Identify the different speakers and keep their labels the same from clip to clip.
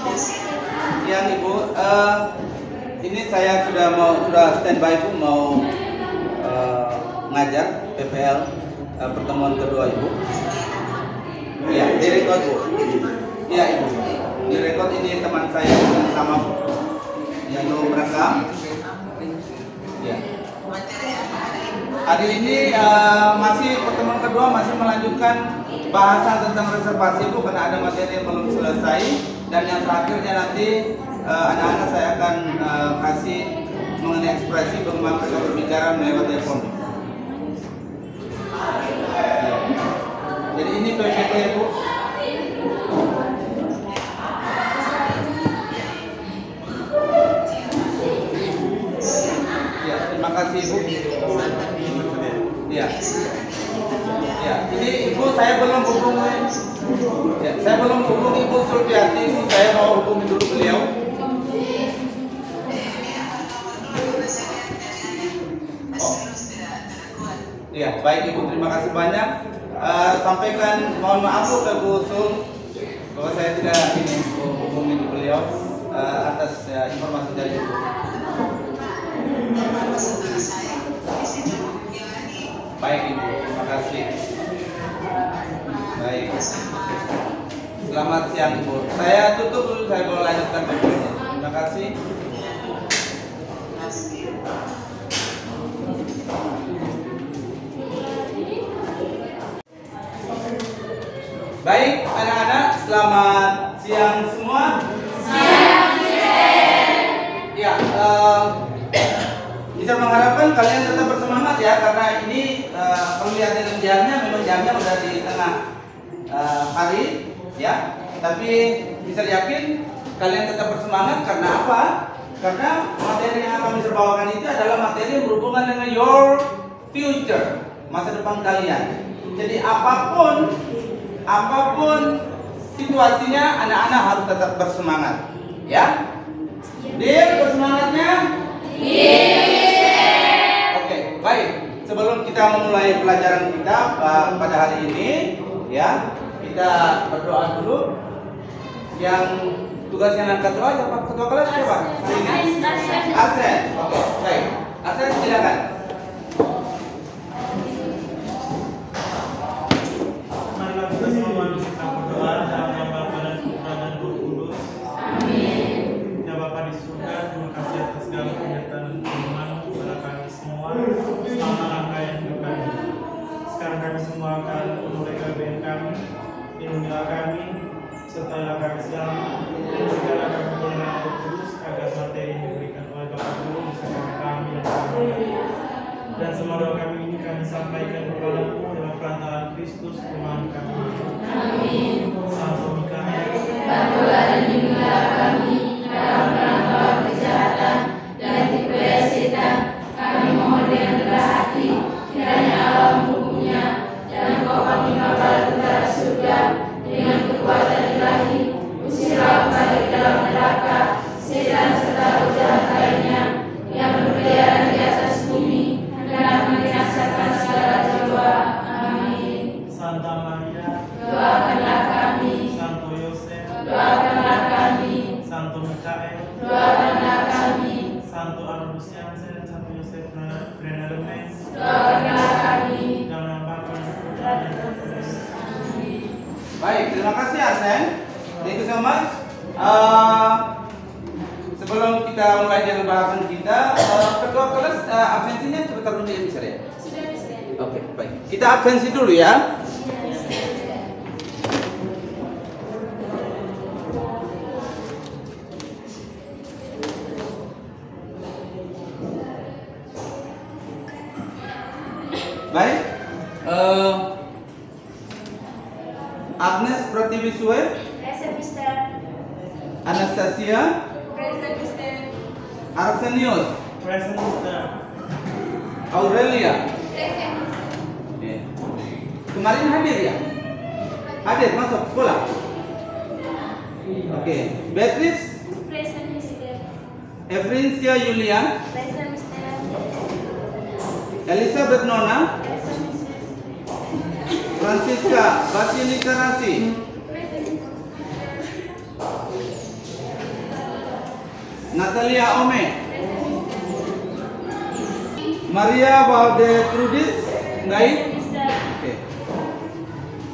Speaker 1: Siang Ibu, ini saya sudah standby Bu mau ngajar PPL pertemuan kedua Ibu. Iya, direkod Bu. Iya Ibu, direkod ini teman saya yang sama Bu, yang belum merekam. Iya. Hari ini masih pertemuan kedua masih melanjutkan bahasan tentang reservasi Bu, karena ada materi yang belum selesai, dan yang terakhirnya nanti anak-anak saya akan kasih mengenai ekspresi bagaimana mereka berbicara lewat telepon. Jadi ini PPT Bu. Ya, terima kasih Bu. Ya. Ya, ini Ibu saya belum hubungi. Ya, saya belum hubungi Ibu Sulfiati, saya mau hubungi dulu beliau. Oh. Ya, baik Ibu, terima kasih banyak. Sampaikan mohon maaf ke Bu Sul bahwa saya tidak ini hubungi beliau atas informasi dari Ibu. Baik Ibu, terima kasih. Baik. Selamat siang Ibu. Saya tutup dulu, saya mau lanjutkan berikutnya. Terima kasih. Baik anak-anak, selamat siang semua. Siang. Ya, bisa mengharapkan kalian tetap bersemangat ya, karena ini kalau lihat dengan jamnya, memang jamnya udah di tengah hari ya, tapi bisa yakin kalian tetap bersemangat. Karena apa? Karena materi yang akan kami bawakan itu adalah materi yang berhubungan dengan your future, masa depan kalian. Jadi apapun situasinya, anak-anak harus tetap bersemangat ya. Dear, bersemangatnya? Oke, baik. Sebelum kita memulai pelajaran kita pada hari ini, ya, kita berdoa dulu. Yang tugas yang angkat doa siapa? Ketua kelas siapa? Arsen. Oke, baik. Arsen, silakan.
Speaker 2: Marilah kita semua kita berdoa dalam nama Bapa dan Putra dan Roh Kudus. Amin. Ya Bapa di surga, terima kasih atas segala penyertaan dan firman kepada kami semua selama rangkaian hidup kami. Sekarang kami semua akan memulai KBN kami. Lindungilah kami, sertailah kami selamat, dan berikanlah kami kebenaran Roh Kudus agar materi yang diberikan oleh Bapak Guru bisa kami pahami dan kami mengerti. Dan semua doa kami ini kami sampaikan kepadamu dalam perantaraan Kristus Tuhan kami. Amin. Santo Mikael,
Speaker 3: bantulah dan lindungilah kami dalam perang kejahatan dan tipu daya setan. Kami mohon dengan rendah hati, kiranya Allah menghukumnya, dan Engkau panggilkan pada tentara surga dengan kekuatan ilahi. Usirlah pada dalam neraka setan serta roh jahat lainnya yang berkeliaran di atas bumi dan membinasakan segala jiwa. Amin.
Speaker 2: Santa Maria,
Speaker 3: Doakanlah kami.
Speaker 2: Santo Yosef,
Speaker 3: Doakanlah kami.
Speaker 2: Santo Mikael,
Speaker 3: Doakanlah kami.
Speaker 2: Santo Albusianse dan Santo Yosef Renalemes.
Speaker 3: Doakanlah kami.
Speaker 2: Dalam nama Bapa dan Putra dan Roh Kudus.
Speaker 1: Baik, terima kasih Arsen. Thank you so much. Sebelum kita mulai dengan bahasan kita, ketua kelas absensinya sebentar dulu ya, bisa ya?
Speaker 3: Sudah bisa.
Speaker 1: Oke, baik. Kita absensi dulu ya. Baik. Agnes Pratiwiswe,
Speaker 3: Present, Mister.
Speaker 1: Anastasia,
Speaker 3: Present, Mister.
Speaker 1: Arsenius,
Speaker 2: Present Mister.
Speaker 1: Aurelia.
Speaker 3: Present.
Speaker 1: Kemarin hadir ya? Hadir masuk sekolah. Oke, Beatrice,
Speaker 3: Present, Mister.
Speaker 1: Efrincia Yulian,
Speaker 3: Present, Mister.
Speaker 1: Elizabeth Nona,
Speaker 3: Present, Mister.
Speaker 1: Francisca Basilika Rasi, Natalia Ome. Maria Valde Trudis. Ngai. Oke.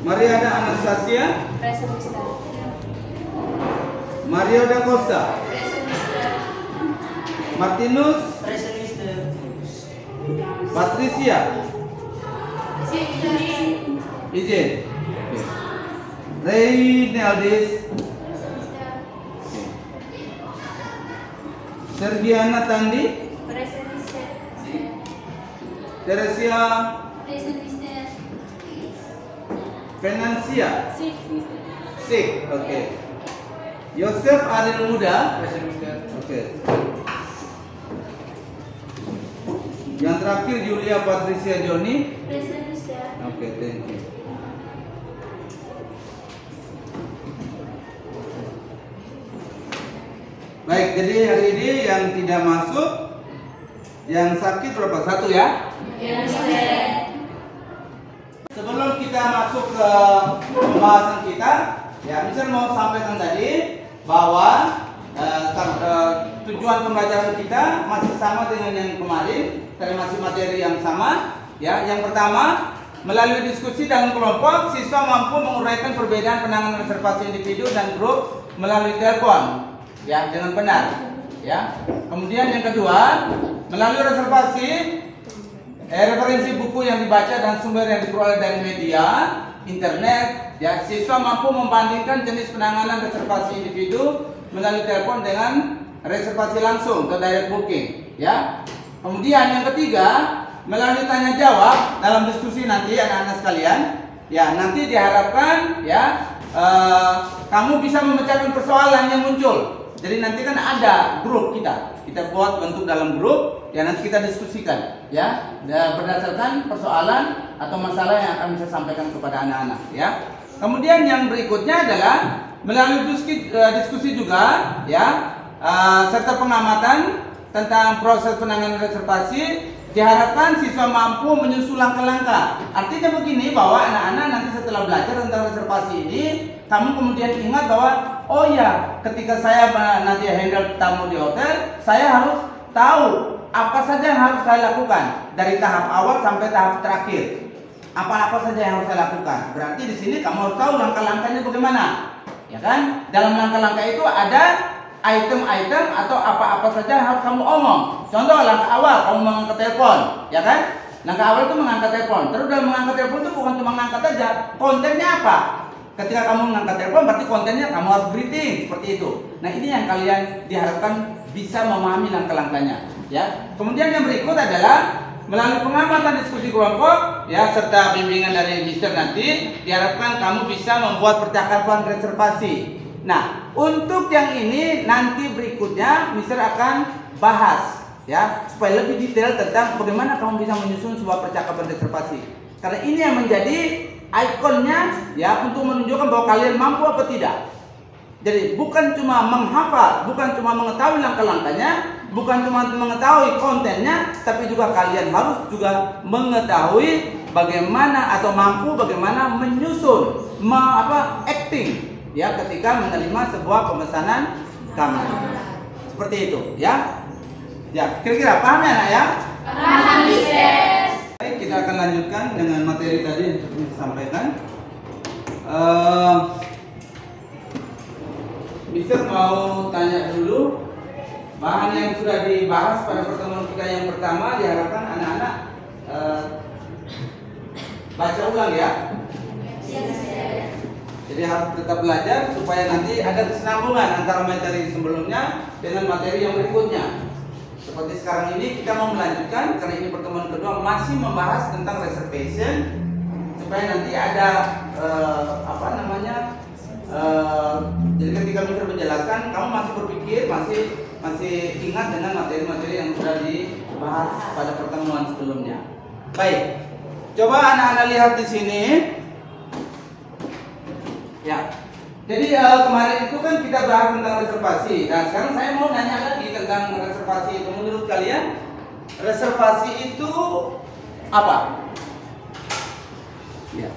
Speaker 1: Mariana Anastasia. Mario da Costa. Martinus. Patricia. Izin. Reynaldis. Sergiana Tandi. Teresia. Financia. Sik. Oke. Yosef Ariel Muda. Oke. Yang terakhir Julia Patricia Joni. Oke, thank you. Baik, jadi hari ini yang tidak masuk, yang sakit berapa? Satu ya? Sebelum kita masuk ke pembahasan kita, ya, Mister mau sampaikan tadi bahwa tujuan pembelajaran kita masih sama dengan yang kemarin, karena masih materi yang sama. Ya, yang pertama, melalui diskusi dalam kelompok, siswa mampu menguraikan perbedaan penanganan reservasi individu dan grup melalui telepon, ya, dengan benar. Ya. Kemudian yang kedua, melalui reservasi, referensi buku yang dibaca dan sumber yang diperoleh dari media, internet, ya, siswa mampu membandingkan jenis penanganan reservasi individu melalui telepon dengan reservasi langsung atau direct booking. Ya. Kemudian yang ketiga, melalui tanya jawab dalam diskusi nanti anak-anak sekalian, ya, nanti diharapkan, ya, kamu bisa memecahkan persoalan yang muncul. Jadi nanti kan ada grup kita buat bentuk dalam grup, ya, nanti kita diskusikan, ya, berdasarkan persoalan atau masalah yang akan bisa sampaikan kepada anak-anak, ya. Kemudian yang berikutnya adalah melalui diskusi juga, ya, serta pengamatan tentang proses penanganan reservasi. Diharapkan siswa mampu menyusun langkah-langkah. Artinya begini, bahwa anak-anak nanti setelah belajar tentang reservasi ini, kamu kemudian ingat bahwa, oh ya, ketika saya nanti handle tamu di hotel, saya harus tahu apa saja yang harus saya lakukan dari tahap awal sampai tahap terakhir. Apa-apa saja yang harus saya lakukan. Berarti di sini kamu harus tahu langkah-langkahnya bagaimana, ya kan? Dalam langkah-langkah itu ada item-item atau apa-apa saja yang harus kamu omong. Contoh, langkah awal kamu mengangkat telepon, ya kan? Langkah awal itu mengangkat telepon. Terus dalam mengangkat telepon itu bukan cuma mengangkat aja, kontennya apa? Ketika kamu mengangkat telepon berarti kontennya kamu harus greeting seperti itu. Nah, ini yang kalian diharapkan bisa memahami langkah-langkahnya, ya. Kemudian yang berikut adalah melalui pengamatan diskusi kelompok, ya, serta bimbingan dari Mister nanti, diharapkan kamu bisa membuat percakapan reservasi. Nah, untuk yang ini nanti berikutnya Mister akan bahas, ya, supaya lebih detail tentang bagaimana kamu bisa menyusun sebuah percakapan reservasi. Karena ini yang menjadi ikonnya, ya, untuk menunjukkan bahwa kalian mampu apa tidak. Jadi bukan cuma menghafal, bukan cuma mengetahui langkah-langkahnya, bukan cuma mengetahui kontennya, tapi juga kalian harus juga mengetahui bagaimana atau mampu bagaimana menyusun, acting, ya, ketika menerima sebuah pemesanan kamar. Seperti itu, ya. Ya, kira-kira paham ya, Nak, ya?
Speaker 3: Paham, Mister.
Speaker 1: Baik, kita akan lanjutkan dengan materi tadi yang sudah disampaikan. Mister mau tanya dulu, bahan yang sudah dibahas pada pertemuan kita yang pertama, diharapkan anak-anak baca ulang, ya. Jadi harus tetap belajar supaya nanti ada kesinambungan antara materi sebelumnya dengan materi yang berikutnya. Seperti sekarang ini kita mau melanjutkan, karena ini pertemuan kedua, masih membahas tentang reservation, supaya nanti ada jadi ketika Mister menjelaskan, kamu masih berpikir, masih ingat dengan materi-materi yang sudah dibahas pada pertemuan sebelumnya. Baik, coba anak-anak lihat di sini. Ya, jadi kemarin itu kan kita bahas tentang reservasi. Nah, sekarang saya mau nanya lagi tentang reservasi itu. Menurut kalian, reservasi itu apa? Ya.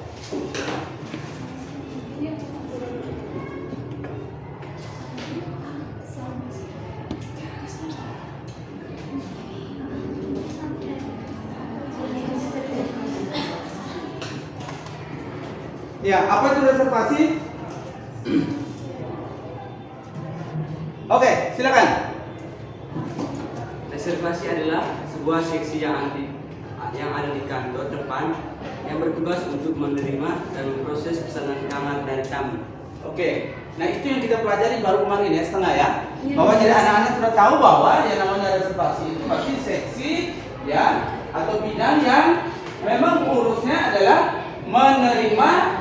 Speaker 1: Ya, apa itu reservasi? Oke, silakan.
Speaker 4: Reservasi adalah sebuah seksi yang ada di kantor depan yang bertugas untuk menerima dan memproses pesanan kamar dari tamu.
Speaker 1: Oke, nah itu yang kita pelajari baru kemarin ya, setengah ya. Bahwa jadi anak-anak sudah tahu bahwa yang namanya reservasi itu pasti seksi ya, atau bidang yang memang urusnya adalah menerima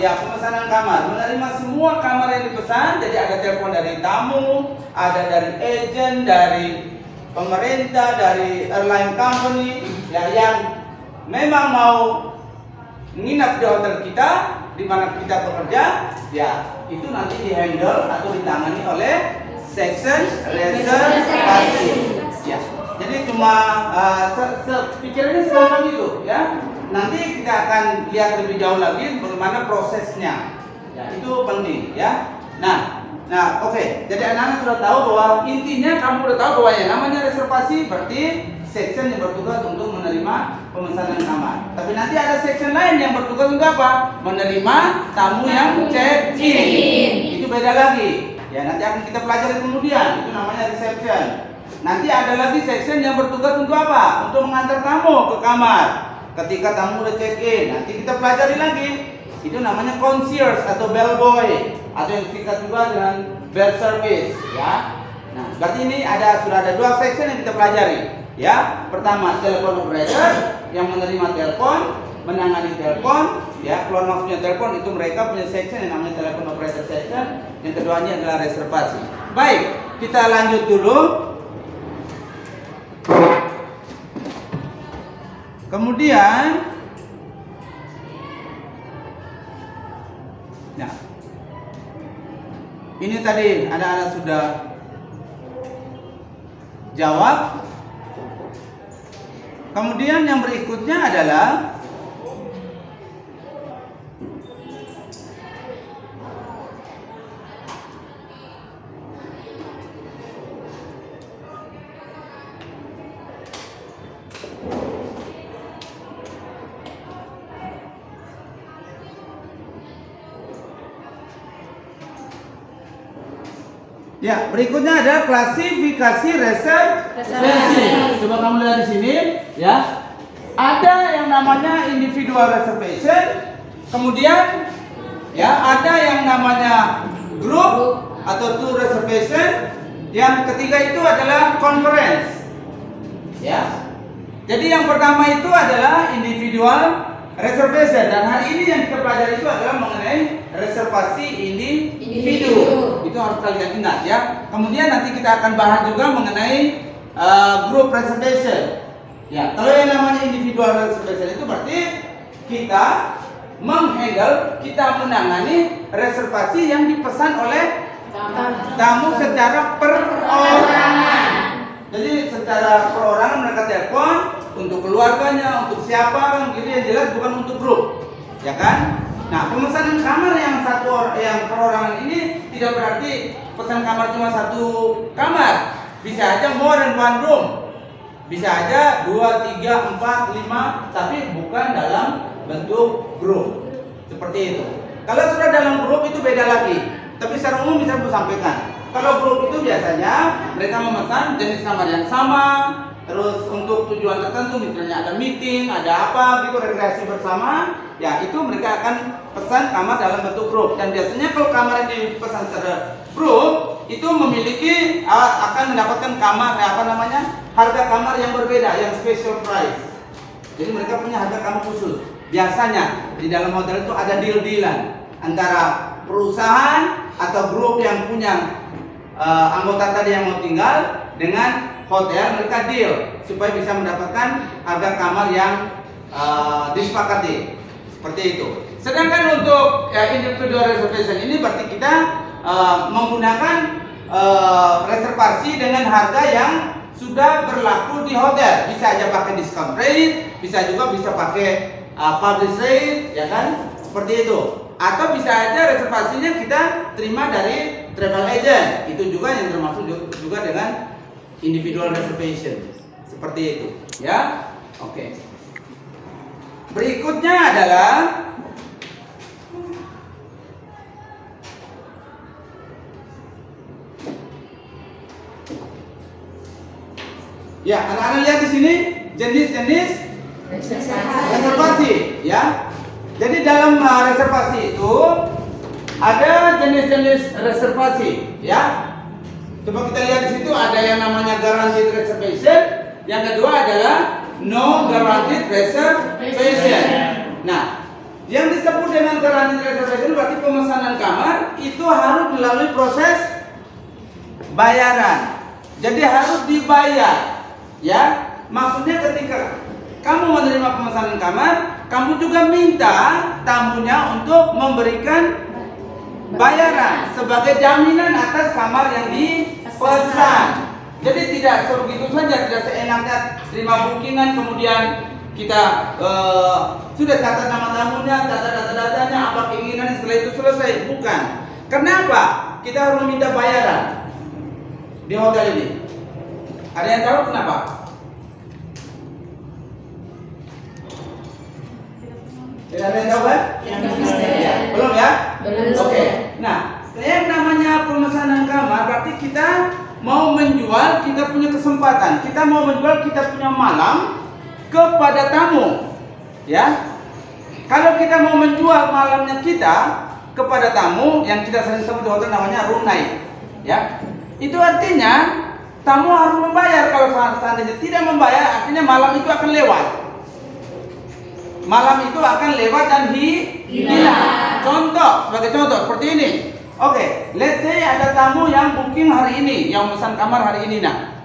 Speaker 1: pemesanan kamar, menerima semua kamar yang dipesan. Jadi ada telepon dari tamu, ada dari agen, dari pemerintah, dari airline company ya, yang memang mau menginap di hotel kita di mana kita bekerja, ya itu nanti dihandle atau ditangani oleh section reservasi. Ya, jadi cuma pikirannya sekarang itu ya. Nanti kita akan lihat lebih jauh lagi bagaimana prosesnya. Ya, itu penting ya. Nah, oke. Jadi anak-anak sudah tahu bahwa intinya kamu sudah tahu bahwa yang namanya reservasi berarti section yang bertugas untuk menerima pemesanan kamar. Tapi nanti ada section lain yang bertugas untuk apa? Menerima tamu yang check-in. Itu beda lagi. Ya, nanti akan kita pelajari kemudian. Itu namanya reception. Nanti ada lagi section yang bertugas untuk apa? Untuk mengantar tamu ke kamar. Ketika tamu udah check-in, nanti kita pelajari lagi. Itu namanya concierge atau bellboy, atau yang disingkat juga dengan bell service, ya. Nah, berarti ini sudah ada dua section yang kita pelajari, ya. Pertama, telepon operator yang menerima telepon, menangani telepon, ya. Keluar masuknya telepon itu mereka punya section yang namanya telepon operator section. Yang keduanya adalah reservasi. Baik, kita lanjut dulu. Kemudian, nah, ini tadi anak-anak sudah jawab. Kemudian yang berikutnya adalah ya, berikutnya ada klasifikasi reservasi. Coba kamu lihat di sini, ya. Ada yang namanya individual reservation, kemudian ya ada yang namanya group atau tour reservation, yang ketiga itu adalah conference. Ya. Jadi yang pertama itu adalah individual reservation, dan hari ini yang kita pelajari itu adalah mengenai reservasi individu. Itu harus kalian ingat ya. Kemudian nanti kita akan bahas juga mengenai group reservation. Ya, kalau yang namanya individual reservation itu berarti kita menghandle, kita menangani reservasi yang dipesan oleh tamu secara perorangan. Jadi secara perorangan mereka telepon untuk keluarganya, untuk siapa, gitu, yang jelas bukan untuk grup, ya kan? Nah, pemesanan kamar yang perorangan ini tidak berarti pesan kamar cuma satu kamar, bisa aja more than one room, bisa aja 2, 3, 4, 5, tapi bukan dalam bentuk grup, seperti itu. Kalau sudah dalam grup itu beda lagi, tapi secara umum bisa saya sampaikan. Kalau grup itu biasanya mereka memesan jenis kamar yang sama, terus untuk tujuan tertentu, misalnya ada meeting, ada apa gitu, rekreasi bersama, ya itu mereka akan pesan kamar dalam bentuk grup. Dan biasanya kalau kamar yang dipesan secara grup itu memiliki akan mendapatkan kamar harga kamar yang berbeda, yang special price. Jadi mereka punya harga kamar khusus. Biasanya di dalam hotel itu ada deal-dealan antara perusahaan atau grup yang punya anggota tadi yang mau tinggal dengan hotel, mereka deal supaya bisa mendapatkan harga kamar yang disepakati, seperti itu. Sedangkan untuk individual reservation ini berarti kita menggunakan reservasi dengan harga yang sudah berlaku di hotel. Bisa aja pakai discount rate, bisa juga pakai publish rate, ya kan? Seperti itu. Atau bisa aja reservasinya kita terima dari travel agent. Itu juga yang termasuk juga dengan individual reservation, seperti itu, ya. Oke. Berikutnya adalah ya, anak-anak lihat di sini jenis-jenis reservasi, ya. Jadi dalam reservasi itu ada jenis-jenis reservasi, ya. Coba kita lihat di situ ada yang namanya guaranteed reservation, yang kedua adalah no guaranteed reservation. Nah, yang disebut dengan guaranteed reservation berarti pemesanan kamar itu harus melalui proses bayaran. Jadi harus dibayar, ya. Maksudnya ketika kamu menerima pemesanan kamar, kamu juga minta tamunya untuk memberikan bayaran sebagai jaminan atas kamar yang dipesan. Jadi tidak sebegitu saja, tidak seenaknya terima bookingan kemudian kita sudah catat nama tamunya, catat data-datanya, apa keinginan, setelah itu selesai. Bukan. Kenapa? Kita harus meminta bayaran di hotel ini. Ada yang tahu kenapa? Tidak ada yang tahu kan? Ya, belum ya?
Speaker 3: Belum.
Speaker 1: Oke. Nah, yang namanya pemesanan kamar berarti kita mau menjual, kita punya kesempatan. Kita mau menjual, kita punya malam kepada tamu. Ya. Kalau kita mau menjual malamnya kita kepada tamu, yang kita sering sebut di hotel namanya room night. Ya. Itu artinya tamu harus membayar. Kalau seandainya tidak membayar, artinya malam itu akan lewat. Malam itu akan lewat dan hilang. Contoh, sebagai contoh seperti ini. Oke, let's say ada tamu yang booking hari ini, yang pesan kamar hari ini. Nah,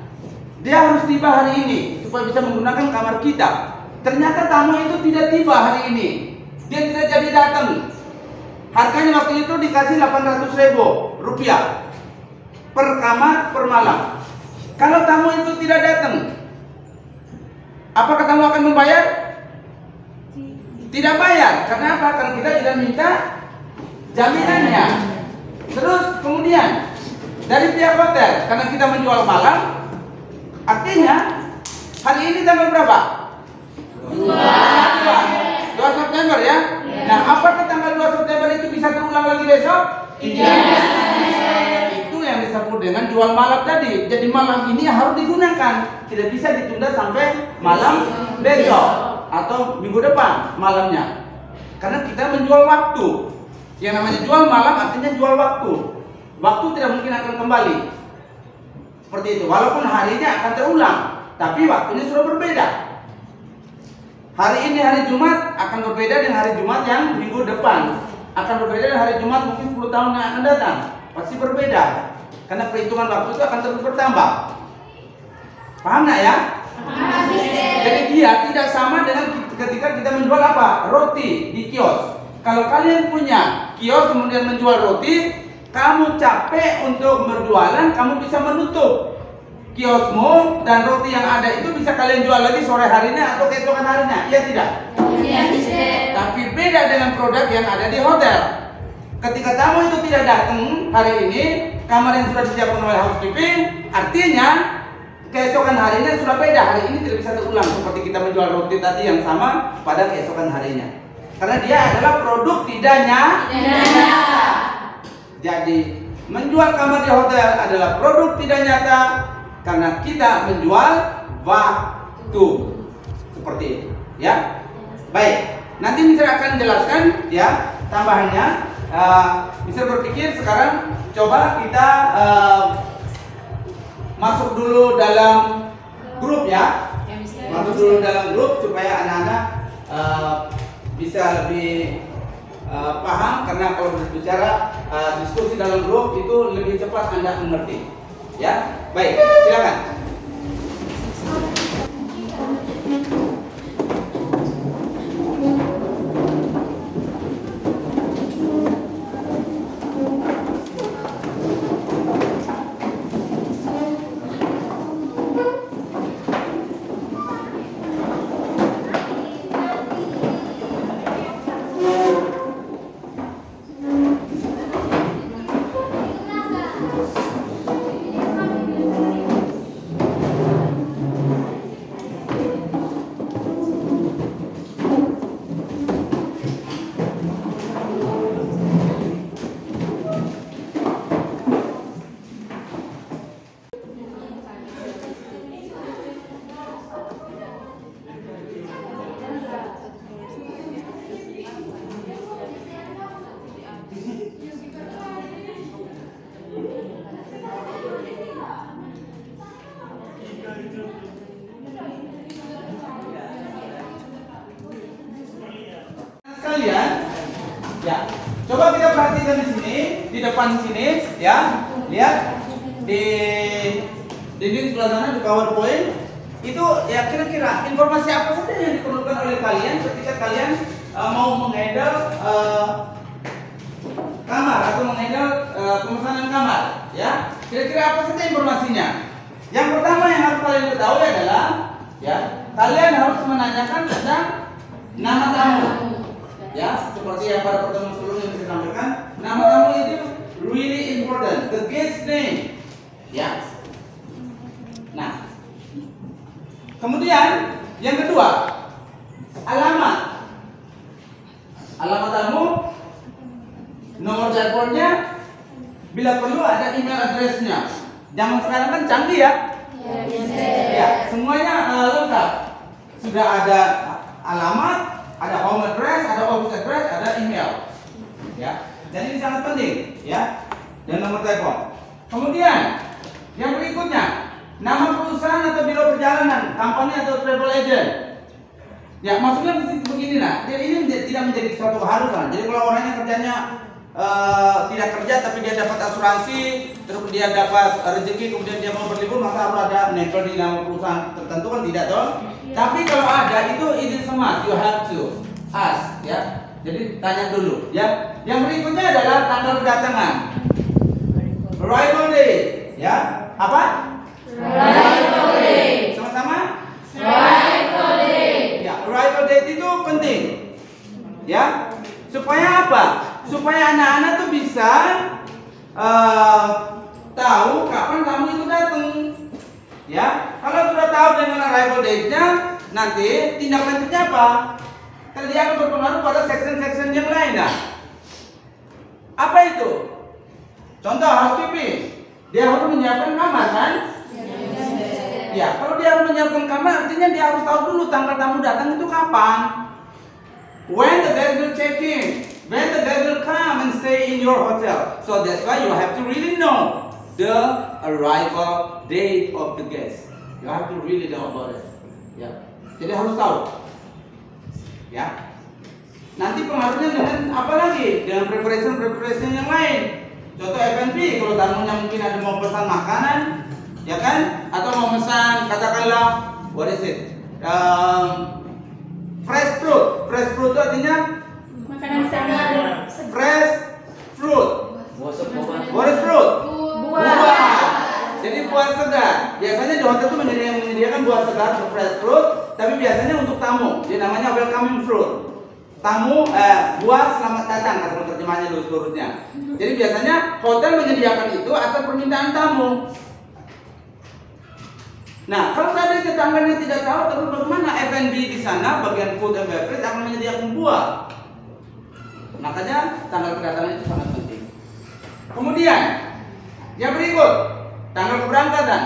Speaker 1: dia harus tiba hari ini supaya bisa menggunakan kamar kita. Ternyata tamu itu tidak tiba hari ini. Dia tidak jadi datang. Harganya waktu itu dikasih 800.000 rupiah per kamar per malam. Kalau tamu itu tidak datang, apakah tamu akan membayar? Tidak bayar. Karena apa? Karena kita tidak minta jaminannya. Terus kemudian dari pihak hotel, karena kita menjual malam, artinya hari ini tanggal berapa? 2 September ya. Nah, apakah tanggal 2 September itu bisa terulang lagi besok? Tidak. Itu yang disebut dengan jual malam tadi. Jadi malam ini harus digunakan, tidak bisa ditunda sampai malam besok atau minggu depan malamnya. Karena kita menjual waktu. Yang namanya jual malam artinya jual waktu. Waktu tidak mungkin akan kembali. Seperti itu. Walaupun harinya akan terulang, tapi waktunya sudah berbeda. Hari ini hari Jumat akan berbeda dengan hari Jumat yang minggu depan. Akan berbeda dengan hari Jumat mungkin 10 tahun yang akan datang. Pasti berbeda. Karena perhitungan waktu itu akan terus bertambah. Paham nggak ya? Jadi dia tidak sama dengan ketika kita menjual apa? Roti di kios. Kalau kalian punya kios kemudian menjual roti, kamu capek untuk berjualan, kamu bisa menutup kiosmu dan roti yang ada itu bisa kalian jual lagi sore harinya atau keesokan harinya. Iya tidak?
Speaker 3: Iya,
Speaker 1: Tapi beda dengan produk yang ada di hotel. Ketika tamu itu tidak datang hari ini, kamar yang sudah disiapkan oleh housekeeping, artinya keesokan harinya sudah beda. Hari ini tidak bisa terulang seperti kita menjual roti tadi yang sama pada keesokan harinya. Karena dia adalah produk tidak nyata. Jadi menjual kamar di hotel adalah produk tidak nyata karena kita menjual waktu. Seperti itu, ya. Baik. Nanti Mister akan jelaskan ya tambahannya. Mister berpikir sekarang coba kita masuk dulu dalam grup ya. Masuk dulu dalam grup supaya anak-anak bisa lebih paham, karena kalau berbicara diskusi dalam grup itu lebih cepat Anda mengerti. Ya, baik, silakan. Sekalian, ya, coba kita perhatikan di sini, di depan sini, ya, lihat di dinding sebelah sana di PowerPoint itu ya kira-kira informasi apa saja yang diperlukan oleh kalian ketika kalian mau menghandle kamar atau menghandle pemesanan kamar, ya, kira-kira apa saja informasinya. Yang pertama yang harus kalian ketahui adalah, ya, kalian harus menanyakan tentang nama tamu. Ya, seperti yang pada pertemuan sebelumnya saya sampaikan, nama tamu itu really important, the guest name. Ya. Nah, kemudian yang kedua, alamat. Alamat tamu, nomor teleponnya, bila perlu ada email address-nya. Zaman sekarang kan canggih ya. Ya, semuanya lengkap. Sudah ada alamat, ada home address, ada office address, ada email. Ya, jadi ini sangat penting, ya. Dan nomor telepon. Kemudian yang berikutnya, nama perusahaan atau biro perjalanan, company atau travel agent. Ya, maksudnya begini nah. Jadi ini tidak menjadi suatu keharusan. Jadi kalau orangnya kerjanya tidak kerja tapi dia dapat asuransi, terus dia dapat rezeki, kemudian dia mau berlibur, maka harus ada nempel di nama perusahaan tertentu kan tidak toh? Tapi kalau ada itu izin semua, you have to ask, ya. Jadi tanya dulu, ya. Yang berikutnya adalah tanggal kedatangan, arrival date, ya. Apa?
Speaker 3: Arrival date.
Speaker 1: Sama-sama?
Speaker 3: Arrival date.
Speaker 1: Ya, arrival date itu penting, ya. Supaya apa? Supaya anak-anak tuh bisa tahu kapan tamu itu datang. Ya, kalau sudah tahu dengan arrival date-nya, nanti tindak lanjutnya apa? Kan dia akan berpengaruh pada section-section yang lain, nah. Apa itu? Contoh housekeeping, dia harus menyiapkan kamar kan? Ya, kalau dia harus menyiapkan kamar, artinya dia harus tahu dulu tanggal tamu datang itu kapan. When the guest will check in, when the guest will come and stay in your hotel. So that's why you have to really know the arrival date of the guest. You have to really know about it. Ya, jadi harus tahu. Ya. Nanti pengaruhnya dengan apa lagi? Dengan preparation yang lain. Contoh F&B, kalau tamunya mungkin ada mau pesan makanan, ya kan? Atau mau pesan katakanlah, what is it? Fresh fruit. Fresh fruit itu artinya
Speaker 3: Makanan segar.
Speaker 1: fresh fruit. What is fruit? Buah. Jadi buah segar. Biasanya di hotel itu menyediakan buah segar, fresh fruit, tapi biasanya untuk tamu. Dia namanya welcoming fruit. Tamu buah selamat datang kalau terjemahnya lurus-lurusnya. Jadi biasanya hotel menyediakan itu atas permintaan tamu. Nah, kalau tadi tetangganya tidak tahu terus bagaimana F&B di sana bagian food and beverage akan menyediakan buah. Makanya tanggal kedatangan itu sangat penting. Kemudian yang berikut, tanggal keberangkatan.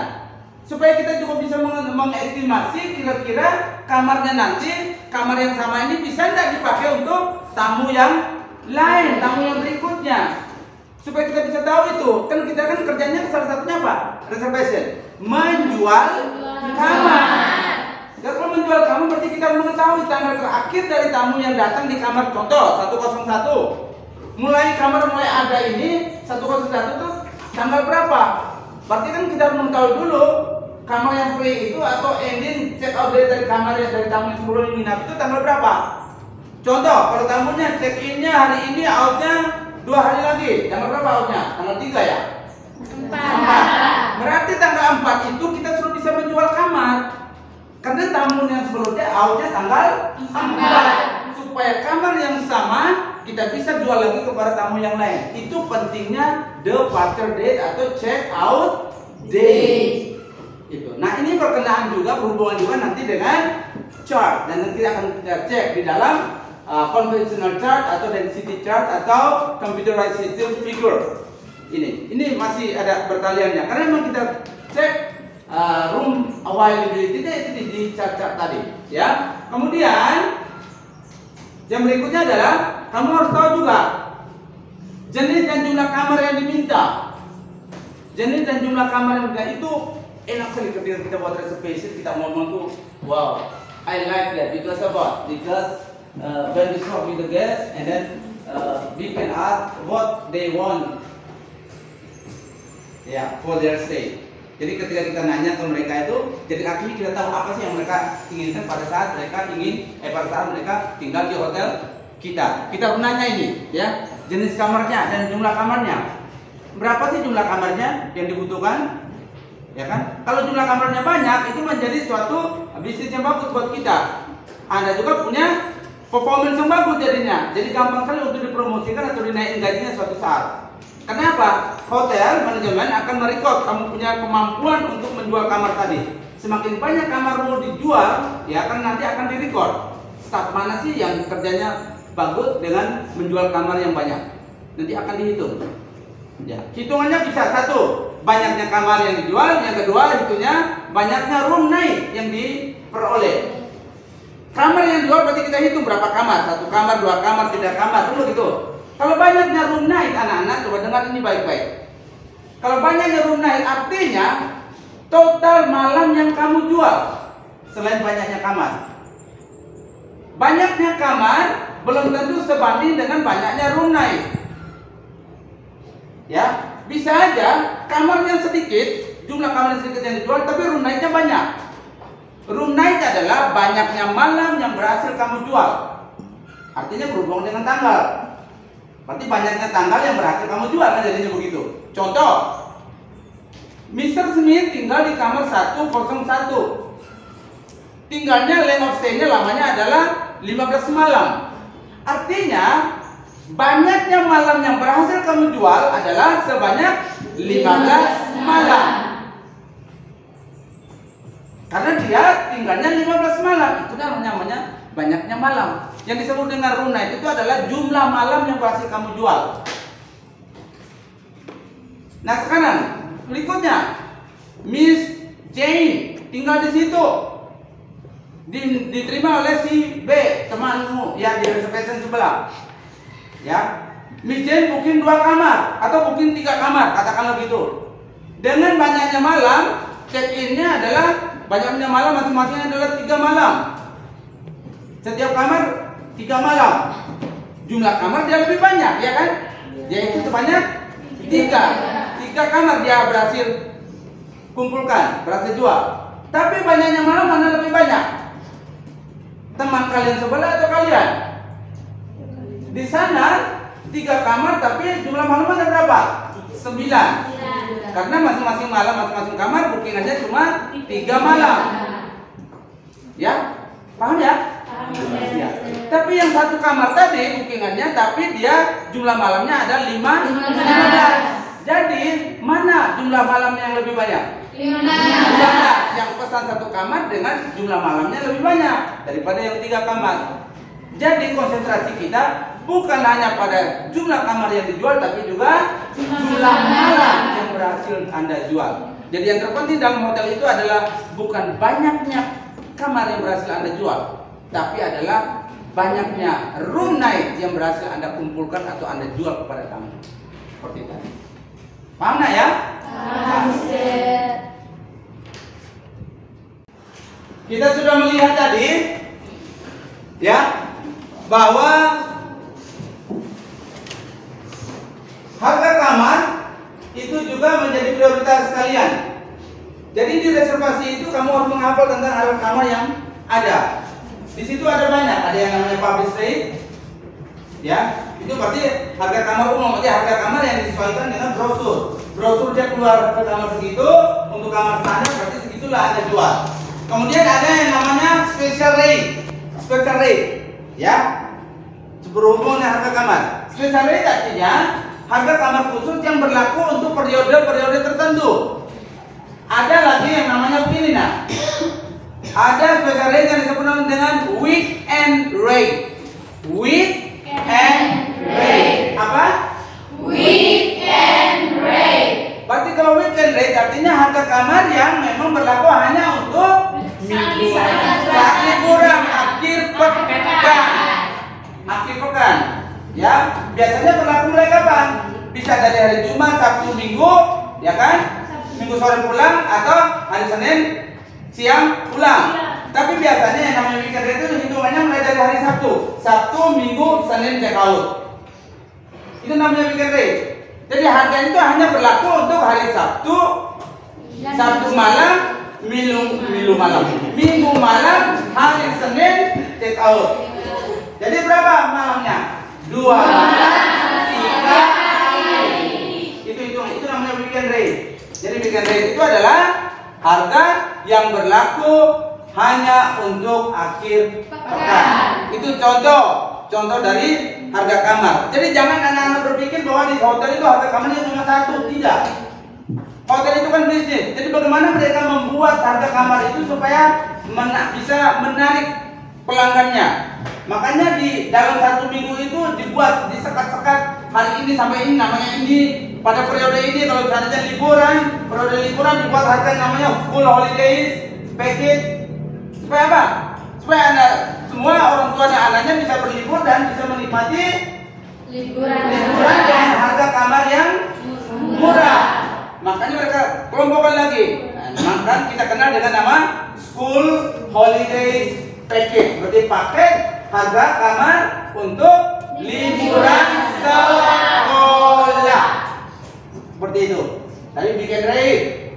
Speaker 1: Supaya kita juga bisa mengestimasi kira-kira kamarnya nanti, kamar yang sama ini bisa tidak dipakai untuk tamu yang lain, tamu yang berikutnya. Supaya kita bisa tahu itu, kan kita kan kerjanya salah satunya apa? Reservation, menjual kamar. Dan kalau menjual kamar berarti kita mengetahui tanggal terakhir dari tamu yang datang di kamar. Contoh 101. Mulai kamar mulai ada ini 101 itu tanggal berapa? Berarti kan kita harus mengetahui dulu kamar yang free itu atau ending check out dari kamar yang dari tamu yang sebelum nginap itu tanggal berapa? Contoh kalau tamunya check innya hari ini, outnya 2 hari lagi, tanggal berapa outnya? Tanggal 3 ya? 4. Berarti tanggal 4 itu kita sudah bisa menjual kamar. Karena tamu yang sebelumnya outnya tanggal 4. Supaya kamar yang sama kita bisa jual lagi kepada tamu yang lain. Itu pentingnya departure date atau check out date. Itu. Nah ini berkenaan juga, berhubungan juga nanti dengan chart. Dan nanti akan kita cek di dalam conventional chart atau density chart atau computerized system figure. Ini masih ada berkaliannya karena memang kita cek room availability itu di chart-chart tadi, ya. Kemudian yang berikutnya adalah kamu harus tahu juga jenis dan jumlah kamar yang diminta. Jenis dan jumlah kamar yang diminta itu enak sekali ketika kita buat reservation, kita ngomong tuh, wow, I like that because about because when we talk with the guests and then we can ask what they want, for their stay. Jadi ketika kita nanya ke mereka itu, jadi akhirnya kita tahu apa sih yang mereka inginkan pada saat mereka tinggal di hotel kita. Kita harus nanya ini, ya, jenis kamarnya dan jumlah kamarnya. Berapa sih jumlah kamarnya yang dibutuhkan? Ya kan? Kalau jumlah kamarnya banyak, itu menjadi suatu bisnis yang bagus buat kita. Anda juga punya performance yang bagus jadinya. Jadi gampang sekali untuk dipromosikan atau dinaikin gajinya suatu saat. Kenapa? Hotel manajemen akan merecord kamu punya kemampuan untuk menjual kamar tadi. Semakin banyak kamarmu dijual, ya kan nanti akan direcord. Staf mana sih yang kerjanya bagus dengan menjual kamar yang banyak? Nanti akan dihitung. Ya, hitungannya bisa satu, banyaknya kamar yang dijual, yang kedua hitungnya banyaknya room night yang diperoleh. Kamar yang dijual berarti kita hitung berapa kamar, 1 kamar, 2 kamar, 3 kamar, dulu gitu. Kalau banyaknya room night, anak-anak coba dengar ini baik-baik. Kalau banyaknya room night artinya total malam yang kamu jual selain banyaknya kamar. Banyaknya kamar belum tentu sebanding dengan banyaknya room night. Ya, bisa aja kamarnya sedikit, jumlah kamar sedikit yang dijual, tapi room night-nya banyak. Room night adalah banyaknya malam yang berhasil kamu jual. Artinya berhubungan dengan tanggal. Berarti banyaknya tanggal yang berhasil kamu jual, kan jadinya begitu. Contoh, Mr. Smith tinggal di kamar 101. Tinggalnya length of stay-nya lamanya adalah 15 malam. Artinya banyaknya malam yang berhasil kamu jual adalah sebanyak 15 malam. Karena dia tinggalnya 15 malam, itu namanya banyaknya malam. Yang disebut dengan room night itu adalah jumlah malam yang berhasil kamu jual. Nah sekarang berikutnya, Miss Jane tinggal di situ, diterima oleh si B, temanmu yang di reservation sebelah. Ya, Miss Jane booking 2 kamar atau booking 3 kamar, katakanlah gitu. Dengan banyaknya malam, check-innya adalah banyaknya malam masing-masing adalah 3 malam. Setiap kamar 3 malam. Jumlah kamar dia lebih banyak, ya kan? Dia itu sebanyak 3 kamar dia berhasil kumpulkan, berhasil jual. Tapi banyaknya malam mana lebih banyak? Teman kalian sebelah atau kalian? Di sana 3 kamar tapi jumlah malam ada berapa? 9. Karena masing-masing malam, masing-masing kamar bookingannya cuma 3 malam. Ya? Paham ya? Ya. Tapi yang 1 kamar tadi bookingannya, tapi dia jumlah malamnya ada 15. Jadi mana jumlah malamnya yang lebih banyak? 15. Yang pesan 1 kamar dengan jumlah malamnya lebih banyak daripada yang 3 kamar. Jadi konsentrasi kita bukan hanya pada jumlah kamar yang dijual, tapi juga jumlah malam yang berhasil Anda jual. Jadi yang terpenting dalam hotel itu adalah bukan banyaknya kamar yang berhasil Anda jual, tapi adalah banyaknya room night yang berhasil Anda kumpulkan atau Anda jual kepada tamu. Seperti tadi. Paham nggak ya?
Speaker 3: Paham, Ustaz.
Speaker 1: Kita sudah melihat tadi, ya, bahwa harga kamar itu juga menjadi prioritas kalian. Jadi di reservasi itu kamu harus menghafal tentang harga kamar yang ada. Di situ ada banyak, ada yang namanya publish rate, ya, itu berarti harga kamar umum, berarti harga kamar yang disesuaikan dengan brosur. Brosur dia keluar harga kamar segitu, untuk kamar standar berarti segitulah Anda jual. Kemudian ada yang namanya special rate, ya, berhubung dengan harga kamar. Special rate artinya harga kamar khusus yang berlaku untuk periode-periode tertentu. Ada lagi yang namanya begini, nah. Ada special rate yang disebut dengan weekend rate. Weekend rate. Apa?
Speaker 3: Weekend rate.
Speaker 1: Berarti kalau weekend rate artinya harga kamar yang memang berlaku hanya untuk saat liburan akhir pekan. Akhir pekan. Ya, biasanya berlaku mulai kapan? Bisa dari hari Jumat, Sabtu, Minggu, ya kan? Minggu sore pulang atau hari Senin siang pulang. Tapi biasanya yang namanya weekend rate itu hitungannya mulai dari hari Sabtu. Sabtu, Minggu, Senin check out. Itu namanya weekend rate. Jadi harganya itu hanya berlaku untuk hari Sabtu, Sabtu malam, Minggu malam, hari Senin check out. Jadi berapa malamnya? 2 malam, 3 hari. Itu namanya weekend rate. Jadi weekend rate itu adalah harga yang berlaku hanya untuk akhir pekan. Itu contoh dari harga kamar. Jadi jangan anak-anak berpikir bahwa di hotel itu harga kamarnya cuma satu. Tidak. Hotel itu kan bisnis. Jadi bagaimana mereka membuat harga kamar itu supaya bisa menarik pelanggannya. Makanya di dalam 1 minggu itu dibuat disekat-sekat hari ini sampai ini namanya ini, pada periode ini kalau misalnya liburan, periode liburan dibuat harga yang namanya full holidays package. Supaya apa? Supaya Anda semua orang tua dan anaknya bisa berlibur dan bisa menikmati liburan dengan harga kamar yang murah. Makanya mereka kelompokkan lagi. Maka kita kenal dengan nama school holiday package. Berarti paket harga kamar untuk liburan sekolah. Seperti itu. Tadi bikin rate,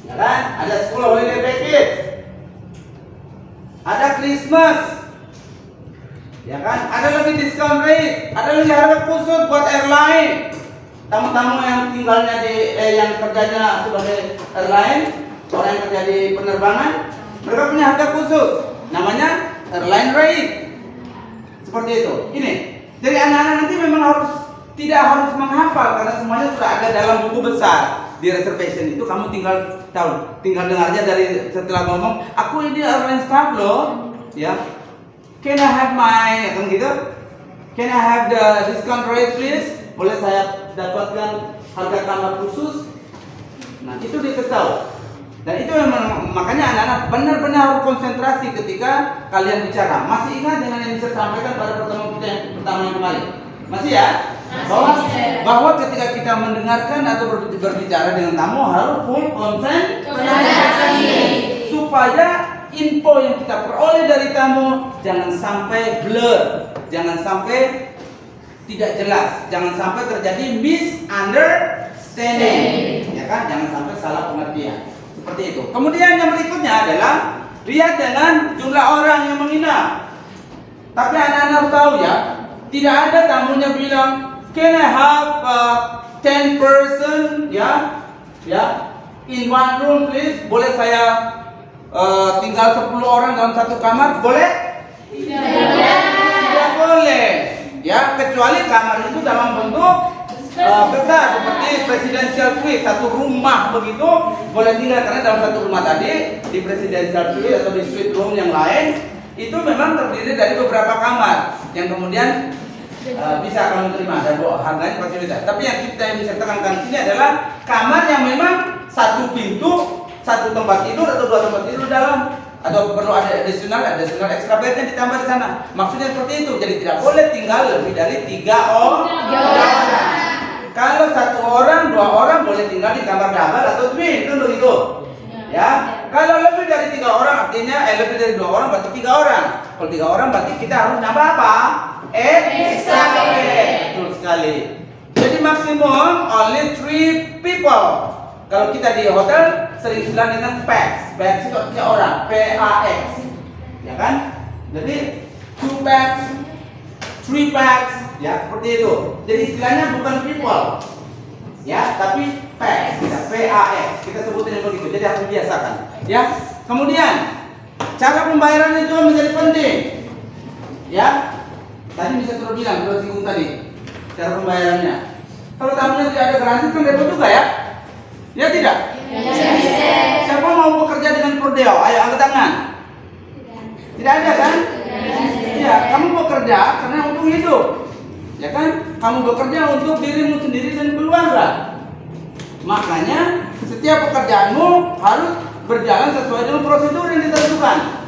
Speaker 1: ya kan? Ada school holiday package, ada Christmas, ya kan? Ada lagi discount rate, ada lagi harga khusus buat airline. Tamu-tamu yang tinggalnya yang kerjanya sebagai airline, orang yang kerja di penerbangan, mereka punya harga khusus, namanya airline rate. Seperti itu. Ini. Jadi anak-anak nanti memang tidak harus menghafal karena semuanya sudah ada dalam buku besar di reservation itu. Kamu tinggal dengarnya dari setelah ngomong, aku ini airline staff loh, ya. Can I have my, kan gitu? Can I have the discount rate please? Boleh saya dapatkan harga kamar khusus? Nah itu diketahui. Dan itu memang makanya anak-anak benar-benar harus konsentrasi ketika kalian bicara. Masih ingat dengan yang bisa sampaikan pada pertemuan kita yang pertama yang kemarin? Masih ya? Bahwa ketika kita mendengarkan atau berbicara dengan tamu harus full konsentrasi supaya info yang kita peroleh dari tamu jangan sampai blur, jangan sampai tidak jelas, jangan sampai terjadi misunderstanding, ya kan? Jangan sampai salah pengertian. Seperti itu. Kemudian yang berikutnya adalah lihat dengan jumlah orang yang menginap. Tapi anak-anak tahu ya, tidak ada tamunya bilang, can I have 10 person, ya, in one room please. Boleh saya tinggal 10 orang dalam satu kamar? Boleh? Tidak boleh. Ya, kecuali kamar itu dalam bentuk besar seperti presidential suite, satu rumah begitu boleh tinggal, karena dalam satu rumah tadi di presidential suite atau di suite room yang lain itu memang terdiri dari beberapa kamar yang kemudian bisa kamu terima dan harganya pasti beda. Tapi yang bisa tekankan di sini adalah kamar yang memang satu pintu, satu tempat tidur atau 2 tempat tidur dalam, atau perlu ada additional extra bed yang ditambah di sana. Maksudnya seperti itu. Jadi tidak boleh tinggal lebih dari 3 orang. Kalau 1 orang, 2 orang boleh tinggal di kamar double atau twin, kan begitu. Ya. Kalau lebih dari 3 orang artinya lebih dari 2 orang berarti 3 orang. Kalau 3 orang berarti kita harus nambah apa? Extra bed. Betul sekali. Jadi maksimum only 3 people. Kalau kita di hotel sering istilah dengan PAX. PAX itu artinya orang, PAX. Ya kan? Jadi 2 PAX, 3 PAX, ya seperti itu. Jadi istilahnya bukan people, ya, tapi PAX, PAX. Kita sebutin begitu. Jadi harus biasakan, ya. Kemudian cara pembayarannya juga menjadi penting, ya. Tadi bisa terus bilang, terus singgung tadi cara pembayarannya. Kalau tamunya tidak ada garansi kan repot juga ya. Ya tidak? Siapa mau bekerja dengan Prodeo? Ayo angkat tangan. Tidak ada kan? Ya, kamu bekerja karena untuk hidup. Ya kan? Kamu bekerja untuk dirimu sendiri dan keluarga. Makanya setiap pekerjaanmu harus berjalan sesuai dengan prosedur yang ditentukan.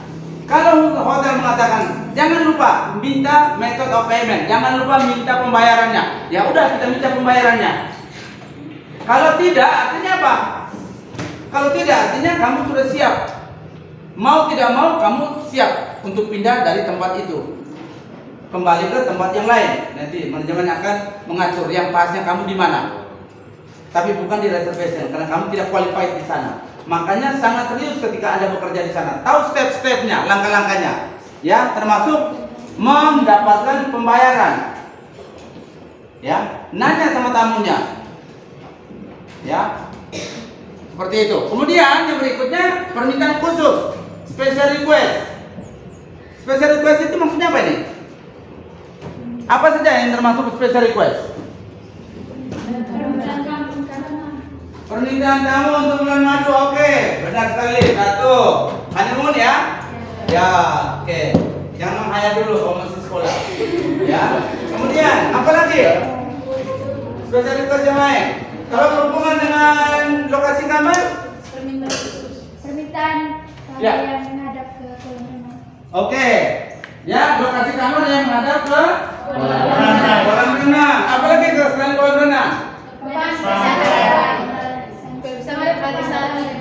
Speaker 1: Kalau hotel mengatakan jangan lupa minta method of payment, jangan lupa minta pembayarannya. Ya udah, kita minta pembayarannya. Kalau tidak, artinya apa? Kalau tidak, artinya kamu sudah siap. Mau tidak mau, kamu siap untuk pindah dari tempat itu, kembali ke tempat yang lain. Nanti manajemen akan mengatur yang pasnya kamu di mana. Tapi bukan di reservation, karena kamu tidak qualified di sana. Makanya sangat serius ketika Anda bekerja di sana. Tahu step-stepnya, langkah-langkahnya, ya, termasuk mendapatkan pembayaran. Ya, nanya sama tamunya. Ya, seperti itu. Kemudian yang berikutnya permintaan khusus, special request. Special request itu maksudnya apa ini? Apa saja yang termasuk special request? Permintaan tamu untuk bulan madu, oke, benar sekali. Satu, honeymoon ya, ya, oke. Jangan menghayal dulu kalau masih sekolah. Ya. Kemudian apa lagi? Special request yang lain. Kalau berhubungan dengan lokasi kamar?
Speaker 3: Permintaan
Speaker 1: Ya.
Speaker 3: yang menghadap ke kolam renang.
Speaker 1: Oke. Ya, lokasi kamar yang menghadap ke
Speaker 2: renang.
Speaker 1: kolam renang. Apa lagi selain kolam renang?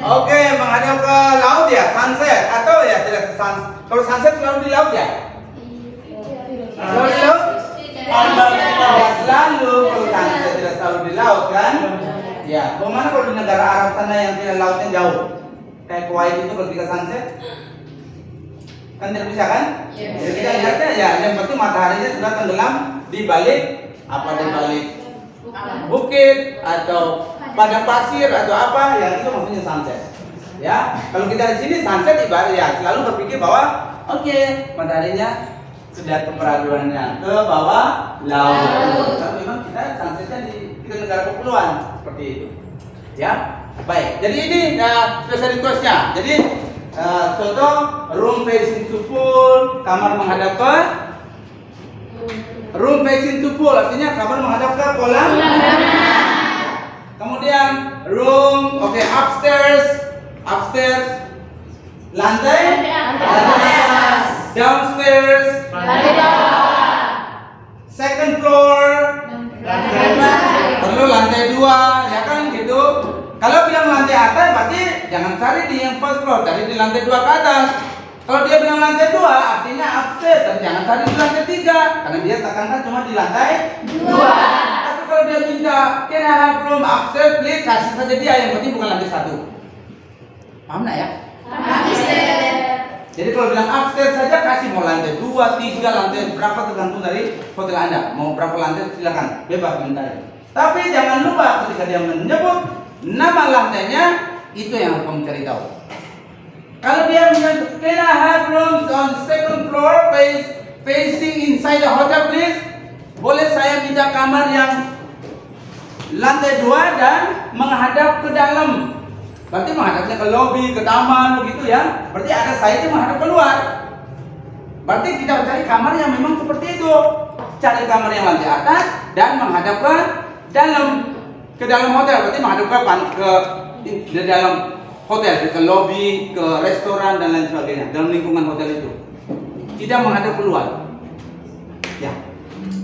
Speaker 1: Oke, menghadap ke laut ya, sunset atau ya tidak sunset. Kalau sunset selalu di laut ya? Selalu di laut? Ya selalu, kalau sunset tidak selalu di laut kan? Ya, bagaimana kalau di negara Arab sana yang tidak lautnya jauh? Kayak Kuwait itu ketika sunset? Kan tidak bisa kan? Jadi kita lihatnya ya, yang penting mataharinya sudah tenggelam di balik apa, di balik bukit atau padang pasir atau apa, yang itu maksudnya sunset. Ya, kalau kita di sini sunset ibarat ya selalu berpikir bahwa oke, mataharinya sudah keperaduannya ke bawah laut. Karena memang kita sunsetnya di negara kepulauan seperti itu. Ya, baik. Jadi ini special requestnya. Jadi contoh room facing to pool, kamar menghadap ke room facing to pool, artinya kamar menghadap ke kolam. Kemudian room, oke, upstairs, lantai atas, downstairs, second floor, perlu lantai 2, ya kan gitu. Kalau bilang lantai atas berarti jangan cari di yang first floor, cari di lantai 2 ke atas. Kalau dia bilang lantai 2 artinya upstairs, dan jangan cari di lantai 3 karena dia tekankan cuma di lantai 2. Kalau dia minta can I have room upstairs please, kasih saja dia, yang penting bukan lantai 1. Paham nggak ya? Jadi kalau bilang upstairs saja kasih, mau lantai 2, 3, lantai berapa tergantung dari hotel Anda. Mau berapa lantai silakan, bebas minta. Tapi jangan lupa ketika dia menyebut nama lantainya, itu yang harus kamu cari tahu. Kalau dia bilang can I have rooms on second floor facing inside the hotel please, boleh saya minta kamar yang lantai 2 dan menghadap ke dalam. Berarti menghadapnya ke lobby, ke taman begitu ya. Berarti ada side yang menghadap keluar. Berarti kita cari kamar yang memang seperti itu. Cari kamar yang lantai atas dan menghadap ke dalam hotel. Berarti menghadap ke dalam hotel, ke lobby, ke restoran dan lain sebagainya, dalam lingkungan hotel itu. Tidak menghadap keluar. Ya.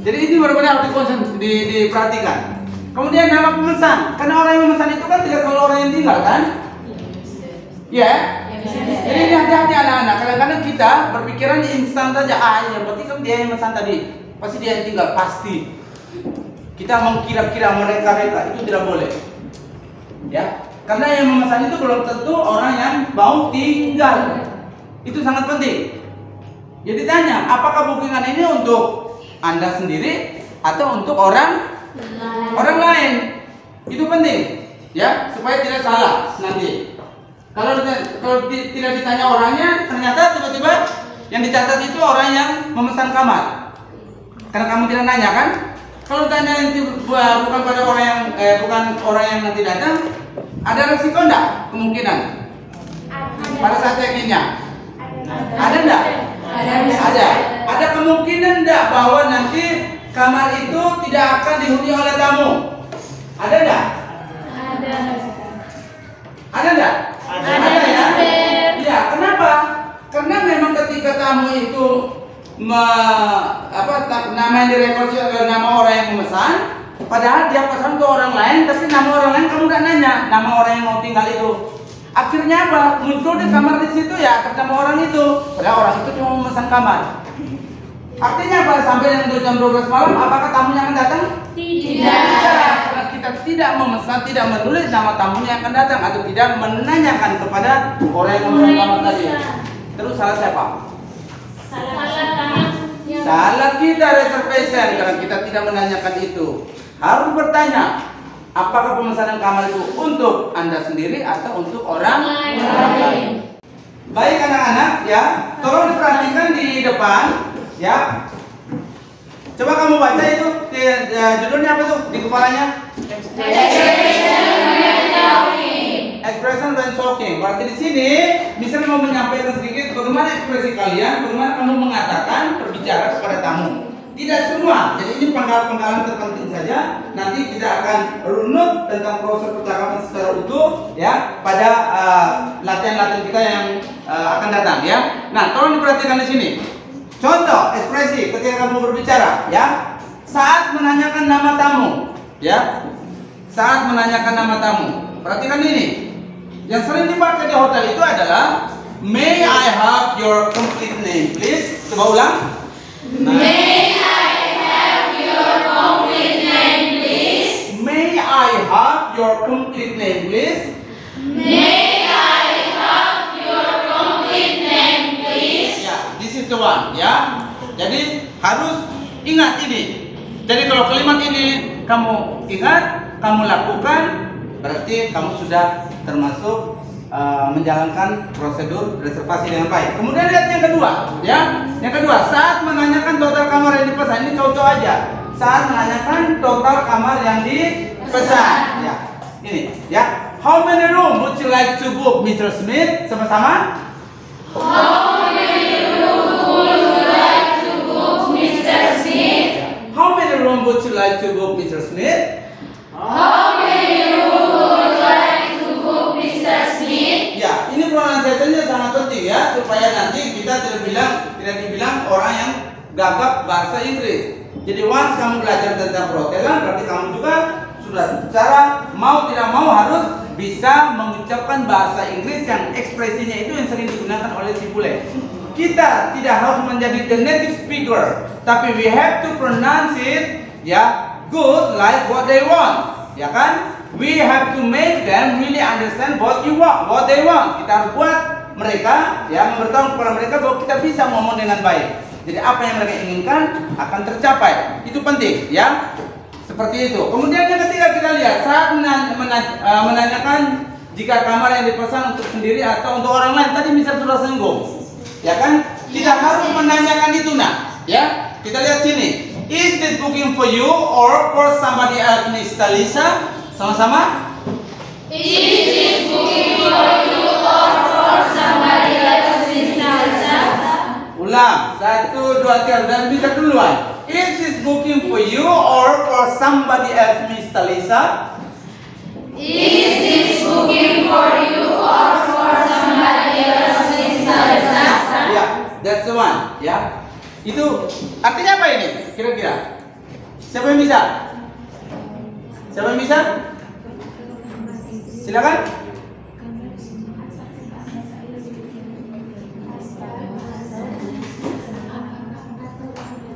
Speaker 1: Jadi ini benar-benar harus diperhatikan. Kemudian nama pemesan, karena orang yang memesan itu kan tidak selalu orang yang tinggal kan? Ya. Jadi ini hati-hati anak-anak. Kadang-kadang kita berpikiran instan saja, yang penting kan dia yang memesan tadi, pasti dia yang tinggal, pasti. Kita mengkira-kira mereka itu tidak boleh. Ya, karena yang memesan itu belum tentu orang yang mau tinggal. Itu sangat penting. Jadi tanya, apakah bookingan ini untuk Anda sendiri atau untuk orang lain? Itu penting, ya, supaya tidak salah nanti. Kalau tidak ditanya orangnya, ternyata tiba-tiba yang dicatat itu orang yang memesan kamar. Karena kamu tidak nanya kan? Kalau tanya nanti bukan pada orang yang bukan orang yang nanti datang, ada resiko enggak kemungkinan pada saat check-in-nya? Ada enggak? Ada. Ada kemungkinan enggak bahwa nanti kamar itu tidak akan dihuni oleh tamu? Ada enggak? Ada enggak? Ada ya? Iya, kenapa? Karena memang ketika tamu itu nama yang direkod adalah nama orang yang memesan, padahal dia pesan ke orang lain, tapi nama orang lain kamu gak nanya nama orang yang mau tinggal itu. Akhirnya apa? Muncul di kamar di situ ya atas nama orang itu. Padahal orang itu cuma memesan kamar. Artinya apa? Sampai yang jam 12 malam, apakah tamunya akan datang?
Speaker 3: Tidak.
Speaker 1: Karena kita tidak memesan, tidak menulis nama tamunya akan datang atau tidak menanyakan kepada orang yang memesan kamar tadi. Terus salah siapa? Salah kita reservation karena kita tidak menanyakan itu. Harus bertanya, apakah pemesanan kamar itu untuk Anda sendiri atau untuk orang lain? Baik anak-anak ya, tolong diperhatikan di depan ya. Coba kamu baca itu judulnya apa tuh di kepalanya? Expression when talking. Berarti di sini misalnya mau menyampaikan sedikit bagaimana ekspresi kalian, bagaimana kamu mengatakan berbicara kepada tamu. Tidak semua. Jadi ini penggalan-penggalan terpenting saja. Nanti kita akan runut tentang proses percakapan secara utuh ya pada latihan-latihan kita yang akan datang ya. Nah, tolong diperhatikan di sini. Contoh ekspresi ketika kamu berbicara ya. Saat menanyakan nama tamu ya. Saat menanyakan nama tamu. Perhatikan ini. Yang sering dipakai di hotel itu adalah May I have your complete name please? Coba ulang.
Speaker 3: May I have your complete name, please?
Speaker 1: May I have your complete name, please?
Speaker 3: May I have your complete name, please?
Speaker 1: Ya, this is the one, ya. Jadi harus ingat ini. Jadi kalau kalimat ini kamu ingat, kamu lakukan, berarti kamu sudah termasuk menjalankan prosedur reservasi dengan baik. Kemudian lihat yang kedua, ya. Yang kedua, saat menanyakan total kamar yang dipesan, ini contoh aja. Saat menanyakan total kamar yang dipesan, ya. Ini, ya. How many room would you like to book, Mr. Smith? Sama-sama.
Speaker 3: How many room would you like to book, Mr. Smith?
Speaker 1: How many room would you like to book, Mr. Smith?
Speaker 3: How many room would you like to book, Mr. Smith?
Speaker 1: Ya, ini pronunciation-nya sangat penting ya, supaya nanti kita tidak dibilang orang yang gagap bahasa Inggris. Jadi once kamu belajar tentang perhotelan, berarti kamu juga sudah secara mau tidak mau harus bisa mengucapkan bahasa Inggris yang ekspresinya itu yang sering digunakan oleh si bule. Kita tidak harus menjadi the native speaker, tapi we have to pronounce it ya good like what they want, ya kan? We have to make them really understand what they want. Kita harus buat mereka ya memberitahu kepada mereka bahwa kita bisa ngomong dengan baik. Jadi apa yang mereka inginkan akan tercapai. Itu penting ya. Seperti itu. Kemudian yang ketiga kita lihat saat menanyakan jika kamar yang dipesan untuk sendiri atau untuk orang lain. Tadi misal sudah singgung. Ya kan? Tidak harus menanyakan itu nah. Ya. Kita lihat sini. Is this booking for you or for somebody else, Miss Talisa? Sama-sama.
Speaker 3: Is this booking for you or for somebody else, Miss Talisa?
Speaker 1: Ulang. 1, 2, 3 dan bisa duluan. Is this booking for you or for somebody else, Miss Talisa?
Speaker 3: Is this booking for you or for somebody else, Miss Talisa?
Speaker 1: Ya, that's the one. Ya. Itu artinya apa ini? Kira-kira. Siapa yang bisa? Siapa yang bisa? Silakan.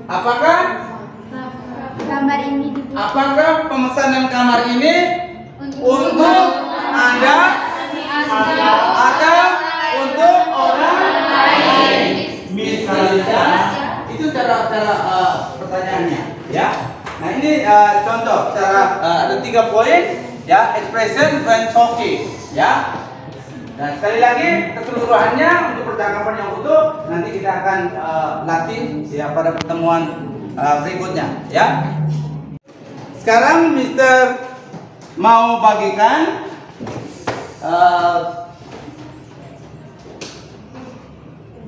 Speaker 1: Apakah
Speaker 5: Kamar ini
Speaker 1: apakah pemesanan kamar ini untuk Anda atau untuk orang lain? Misalnya itu cara pertanyaannya, ya. Nah ini contoh cara ada 3 poin, ya. Expression when talking, ya. Dan sekali lagi keseluruhannya untuk percakapan yang utuh nanti kita akan latih ya pada pertemuan berikutnya, ya. Sekarang Mister mau bagikan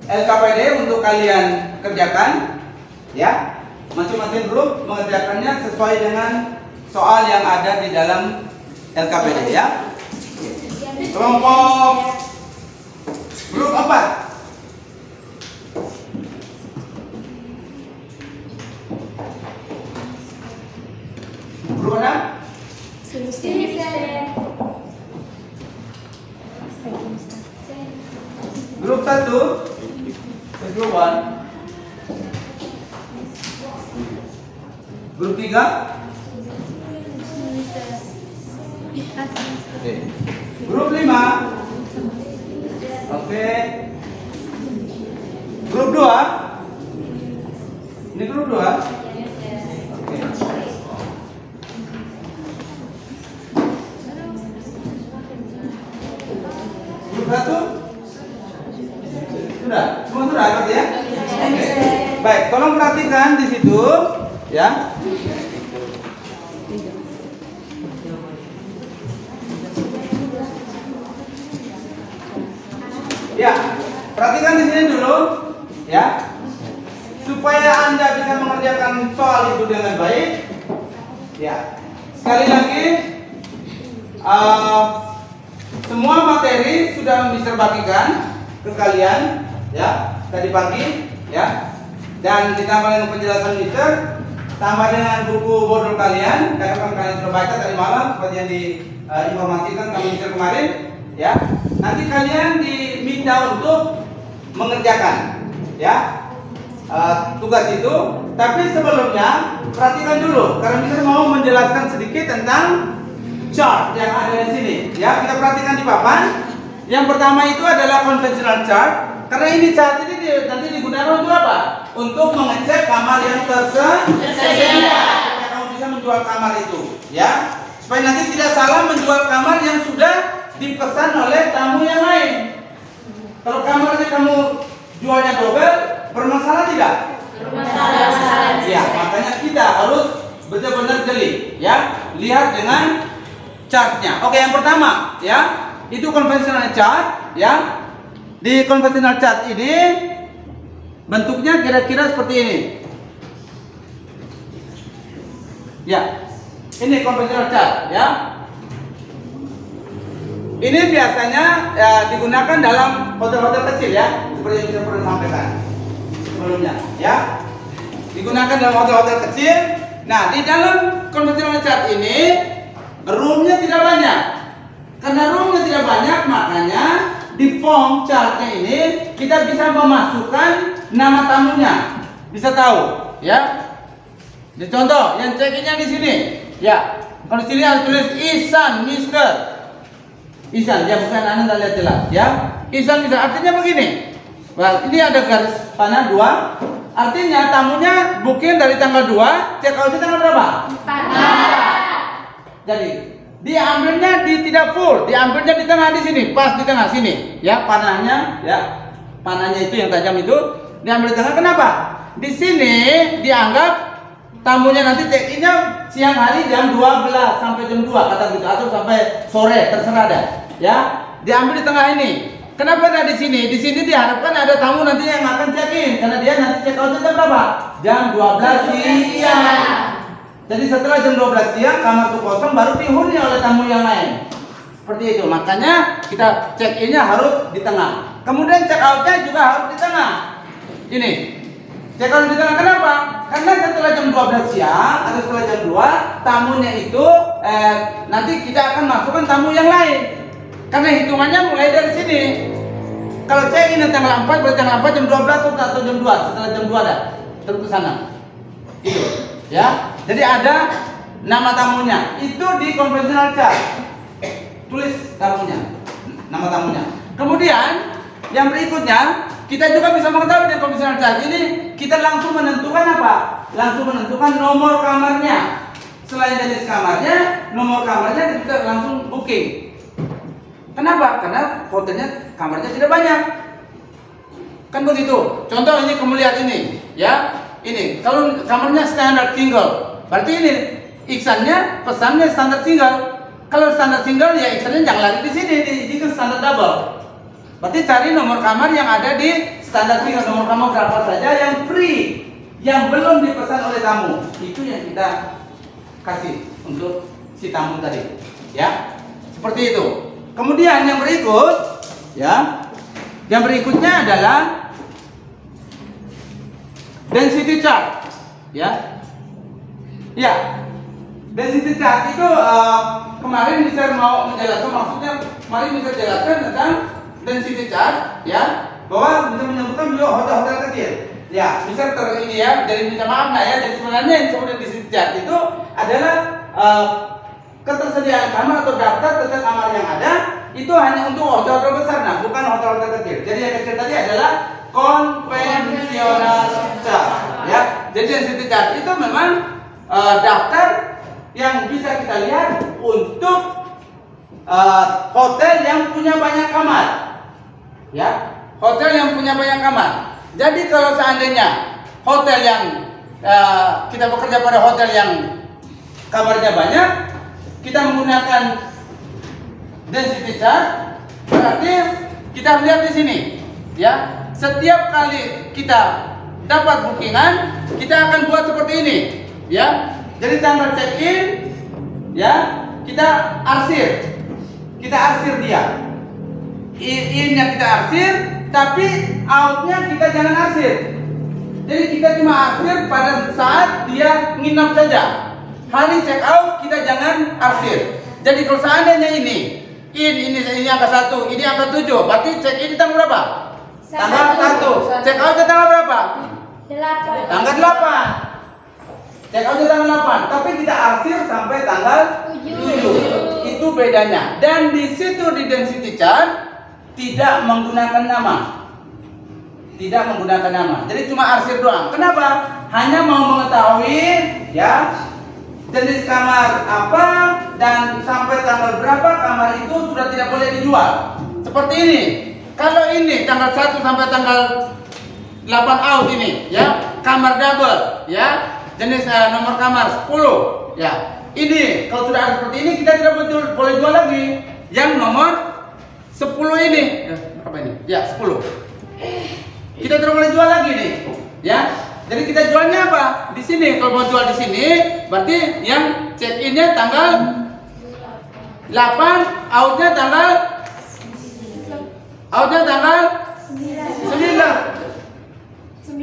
Speaker 1: LKPD untuk kalian kerjakan, ya. Masing-masing grup mengerjakannya sesuai dengan soal yang ada di dalam LKPD, ya. Kelompok grup 4. Grup 6.
Speaker 5: Sini,
Speaker 1: 1 grup 1. Grup 3. Oke. Grup 5. Oke. Grup 2. Ini grup 2. Oke. Grup 1. Sudah? Semua sudah berarti ya? Oke. Baik, tolong perhatikan di situ ya. Ya, perhatikan di sini dulu ya. Supaya Anda bisa mengerjakan soal itu dengan baik. Ya. Sekali lagi semua materi sudah diserbagikan ke kalian ya tadi pagi ya. Dan ditambah dengan penjelasan Mister, tambah dengan buku bodol kalian, karena kan kalian sudah baca tadi malam seperti yang diinformasikan kami Mister kemarin ya. Nanti kalian diminta untuk mengerjakan ya tugas itu. Tapi sebelumnya perhatikan dulu, karena Mister mau menjelaskan sedikit tentang chart yang ada di sini ya. Kita perhatikan di papan. Yang pertama itu adalah conventional chart. Karena ini chart ini nanti digunakan untuk apa? Untuk mengecek kamar yang tersedia. Supaya kamu bisa menjual kamar itu, ya. Supaya nanti tidak salah menjual kamar yang sudah dipesan oleh tamu yang lain. Kalau kamarnya kamu jualnya double, bermasalah tidak? Bermasalah. Ya, makanya kita harus benar-benar jeli, ya. Lihat dengan chartnya. Oke, yang pertama, ya, itu konvensional chart, ya. Di konvensional chart ini bentuknya kira-kira seperti ini. Ya, ini konvensional chart, ya. Ini biasanya ya, digunakan dalam hotel-hotel kecil, ya, seperti yang saya pernah sampaikan sebelumnya, ya. Digunakan dalam hotel-hotel kecil. Nah, di dalam konvensional chart ini roomnya tidak banyak. Karena roomnya tidak banyak, makanya di form chartnya ini kita bisa memasukkan nama tamunya, bisa tahu, ya. Jadi contoh, yang check-innya di sini, ya. Kalau di sini harus tulis Ihsan, Mister. Ihsan, ya bukan Anda lihat jelas, ya. Ihsan bisa artinya begini. Well, ini ada garis panah 2. Artinya tamunya booking dari tanggal 2, check out-nya tanggal berapa? 4. Jadi diambilnya tidak full, diambilnya di tengah di sini, pas di tengah sini, ya panahnya, ya panahnya itu yang tajam itu diambil di tengah. Kenapa? Di sini dianggap tamunya nanti check-innya siang hari jam 12 sampai jam 2 kata gitu, atau sampai sore terserah dah, ya. Diambil di tengah ini. Kenapa ada di sini? Di sini diharapkan ada tamu nanti yang akan check-in, karena dia nanti check out jam berapa? Jam 12 siang. Jadi setelah jam 12 siang kamar itu kosong, baru dihuni oleh tamu yang lain. Seperti itu. Makanya kita check-innya harus di tengah. Kemudian check out-nya juga harus di tengah. Ini. Check out di tengah kenapa? Karena setelah jam 12 siang atau setelah jam 2 tamunya itu nanti kita akan masukkan tamu yang lain. Karena hitungannya mulai dari sini. Kalau check-in tanggal 4 berarti tanggal 4 jam 12 atau jam 2, setelah jam 2 dah terus ke sana. Itu, ya. Jadi ada nama tamunya. Itu di konvensional chart. Tulis tamunya, nama tamunya. Kemudian yang berikutnya kita juga bisa mengetahui di konvensional chart ini kita langsung menentukan apa? Langsung menentukan nomor kamarnya. Selain jenis kamarnya, nomor kamarnya kita langsung booking. Kenapa? Karena hotelnya kamarnya tidak banyak. Kan begitu. Contoh ini kamu lihat ini, ya. Ini kalau kamarnya standar single. Berarti ini Ihsannya pesannya standar single. Kalau standar single ya Ihsannya jangan lari di sini, di standar double. Berarti cari nomor kamar yang ada di standar single. Nomor kamar berapa saja yang free, yang belum dipesan oleh tamu. Itu yang kita kasih untuk si tamu tadi, ya. Seperti itu. Kemudian yang berikut, ya. Yang berikutnya adalah density chart, ya. Ya, density chart itu kemarin bisa mau menjelaskan, maksudnya kemarin bisa jelaskan tentang density chart, ya. bahwa bisa menyebutkan juga hotel-hotel kecil. Ya, misal ini ya, jadi minta maaf nah ya. Jadi sebenarnya yang disebut di City Chart itu adalah ketersediaan kamar atau daftar tentang kamar yang ada itu hanya untuk hotel-hotel besar, nah bukan hotel-hotel kecil. Jadi yang kecil tadi adalah konvensional chart, ya. Jadi yang City Chart itu memang daftar yang bisa kita lihat untuk hotel yang punya banyak kamar, ya. Hotel yang punya banyak kamar. Jadi kalau seandainya hotel yang kita bekerja pada hotel yang kamarnya banyak, kita menggunakan density chart, berarti kita lihat di sini, ya. Setiap kali kita dapat bookingan, kita akan buat seperti ini, ya. Jadi tanggal check-in, ya, kita arsir dia. In-nya kita arsir, tapi out-nya kita jangan arsir. Jadi kita cuma arsir pada saat dia nginap saja. Hari check out kita jangan arsir. Jadi kalau seandainya ini angka 1, ini angka 7, berarti check in tanggal berapa? Tanggal 1. Check out tanggal berapa?
Speaker 5: 8.
Speaker 1: Tanggal 8. Check out tanggal 8, tapi kita arsir sampai tanggal 7. Itu bedanya. Dan di situ di density chart tidak menggunakan nama. Tidak menggunakan nama. Jadi cuma arsir doang. Kenapa? Hanya mau mengetahui, ya, jenis kamar apa dan sampai tanggal berapa kamar itu sudah tidak boleh dijual. Seperti ini. Kalau ini tanggal 1 sampai tanggal 8 out ini, ya, kamar double, ya, jenis nomor kamar 10, ya. Ini kalau sudah ada seperti ini kita tidak boleh jual lagi. Yang nomor 10 ini, apa ini? Ya, 10. Kita tidak boleh jual lagi nih, ya. Jadi kita jualnya apa? Di sini. Kalau mau jual di sini, berarti yang check in-nya tanggal 8, out-nya tanggal 9.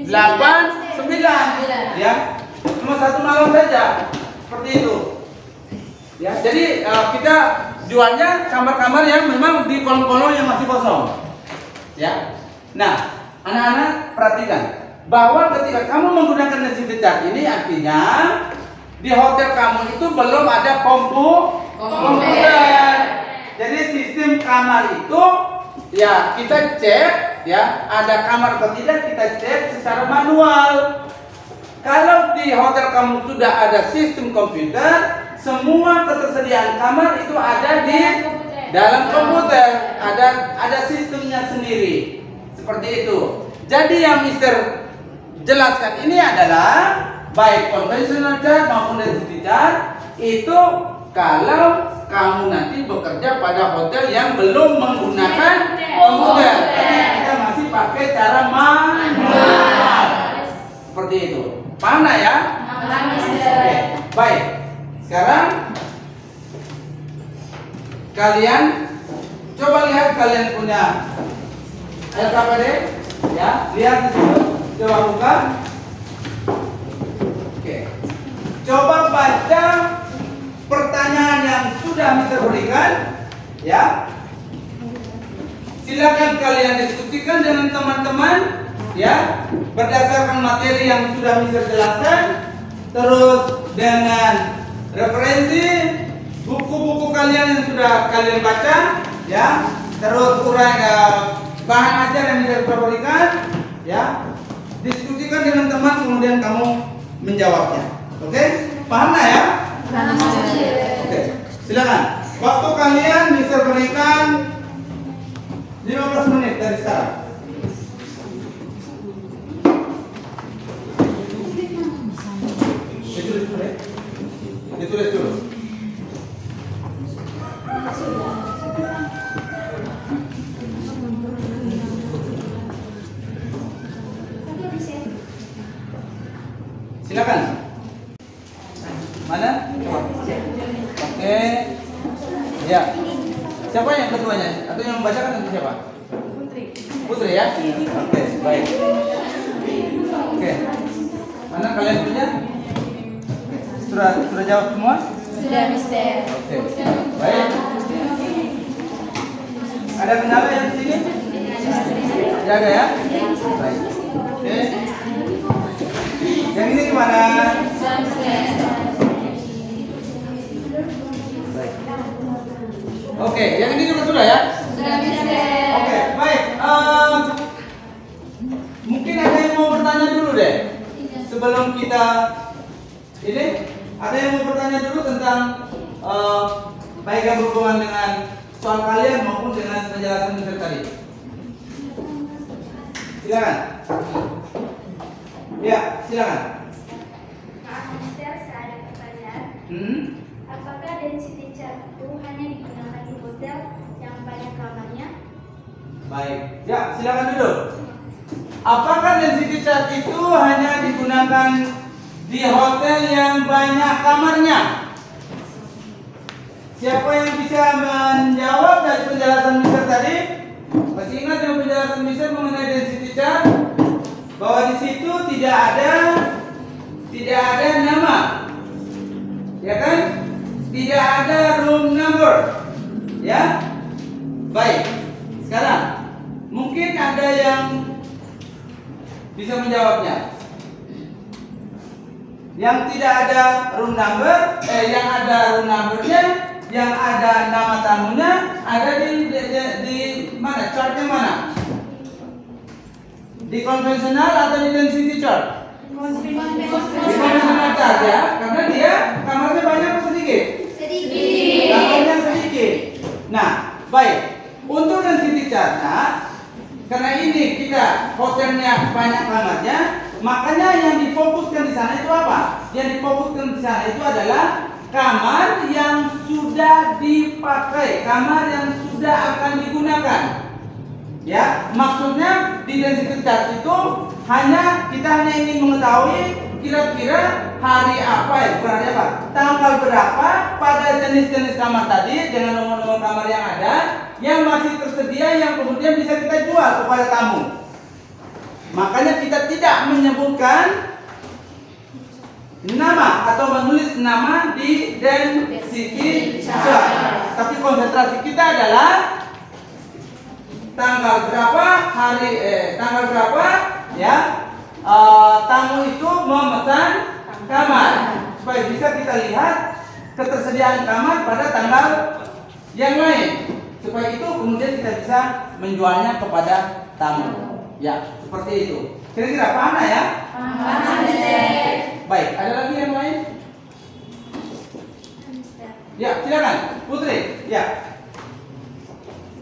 Speaker 1: 8, 9, ya. Cuma satu malam saja. Seperti itu. Ya, jadi kita jualnya kamar-kamar yang memang di kolom-kolom yang masih kosong. Ya. Nah, anak-anak perhatikan bahwa ketika kamu menggunakan density chart ini artinya di hotel kamu itu belum ada komputer. Jadi sistem kamar itu ya kita cek, ya, ada kamar atau tidak kita cek secara manual. Kalau di hotel kamu sudah ada sistem komputer, semua ketersediaan kamar itu ada di dalam komputer, ada sistemnya sendiri. Seperti itu. Jadi yang Mister jelaskan ini adalah baik konvensional chart maupun density chart itu kalau kamu nanti bekerja pada hotel yang belum menggunakan komputer. Jadi kita masih pakai cara manual. Seperti itu. Paham ya?
Speaker 5: Paham,
Speaker 1: Oke. Baik. Sekarang kalian coba lihat kalian punya LKPD, ya, lihat di situ. Coba buka. Oke. Coba baca pertanyaan yang sudah Mister berikan, ya. Silakan kalian diskusikan dengan teman-teman, ya, berdasarkan materi yang sudah Mister jelaskan, terus dengan referensi buku-buku kalian yang sudah kalian baca, ya, terus uraian bahan ajar yang Mister berikan, ya, diskusikan dengan teman kemudian kamu menjawabnya. Oke? Paham ya?
Speaker 5: Paham.
Speaker 1: Oke. Silakan. Waktu kalian Mister berikan 15 menit dari sekarang. Ditulis dulu. Silakan. Mana? Oke. Ya. Siapa yang ketuanya? Atau yang membacakan itu siapa? Putri ya? Oke, baik. Oke. Mana kalian punya? Sudah jawab semua?
Speaker 5: Sudah, Mister.
Speaker 1: Oke. Baik. Ada kendala yang di sini? Tidak ada ya? Baik. Oke. Yang ini gimana? Baik. Oke, yang ini juga sudah ya?
Speaker 5: Sudah, Mister.
Speaker 1: Oke, baik. Mungkin ada yang mau bertanya dulu deh. Sebelum kita ini, ada yang mau bertanya dulu tentang baik yang berhubungan dengan soal kalian maupun dengan penjelasan Mister tadi. Silakan. Ya, silakan.
Speaker 6: Maaf Mister, saya ada pertanyaan. Apakah density chart itu hanya digunakan di hotel yang banyak kamarnya?
Speaker 1: Baik. Ya, silakan duduk. Apakah density chart itu hanya digunakan di hotel yang banyak kamarnya? Siapa yang bisa menjawab dari penjelasan Mister tadi? Masih ingat yang penjelasan Mister mengenai density chart? Bahwa di situ tidak ada nama, ya kan? Tidak ada room number, ya. Baik. Sekarang mungkin ada yang bisa menjawabnya. Yang tidak ada room number, yang ada room numbernya, yang ada nama tamunya, ada di mana? Chartnya mana? Di konvensional atau di density chart? Di konvensional chart ya, karena dia kamarnya banyak atau sedikit?
Speaker 5: Sedikit.
Speaker 1: Kamarnya sedikit. Nah, baik. Untuk density chartnya, karena ini kita hotelnya banyak kamarnya, makanya yang difokuskan di sana itu apa? Yang difokuskan di sana itu adalah kamar yang sudah dipakai, kamar yang sudah akan digunakan. Ya, maksudnya di density chart itu kita hanya ingin mengetahui kira-kira hari apa ya, bukan hari apa, tanggal berapa pada jenis-jenis kamar tadi dengan nomor-nomor kamar yang ada yang masih tersedia yang kemudian bisa kita jual kepada tamu. Makanya kita tidak menyebutkan nama atau menulis nama di density chart, tapi konsentrasi kita adalah tanggal berapa ya tamu itu memesan kamar, supaya bisa kita lihat ketersediaan kamar pada tanggal yang lain, supaya itu kemudian kita bisa menjualnya kepada tamu. Ya, seperti itu. Kira-kira paham ya?
Speaker 5: Paham, Mister.
Speaker 1: Baik, ada lagi yang lain? Ya, silakan, Putri. Ya.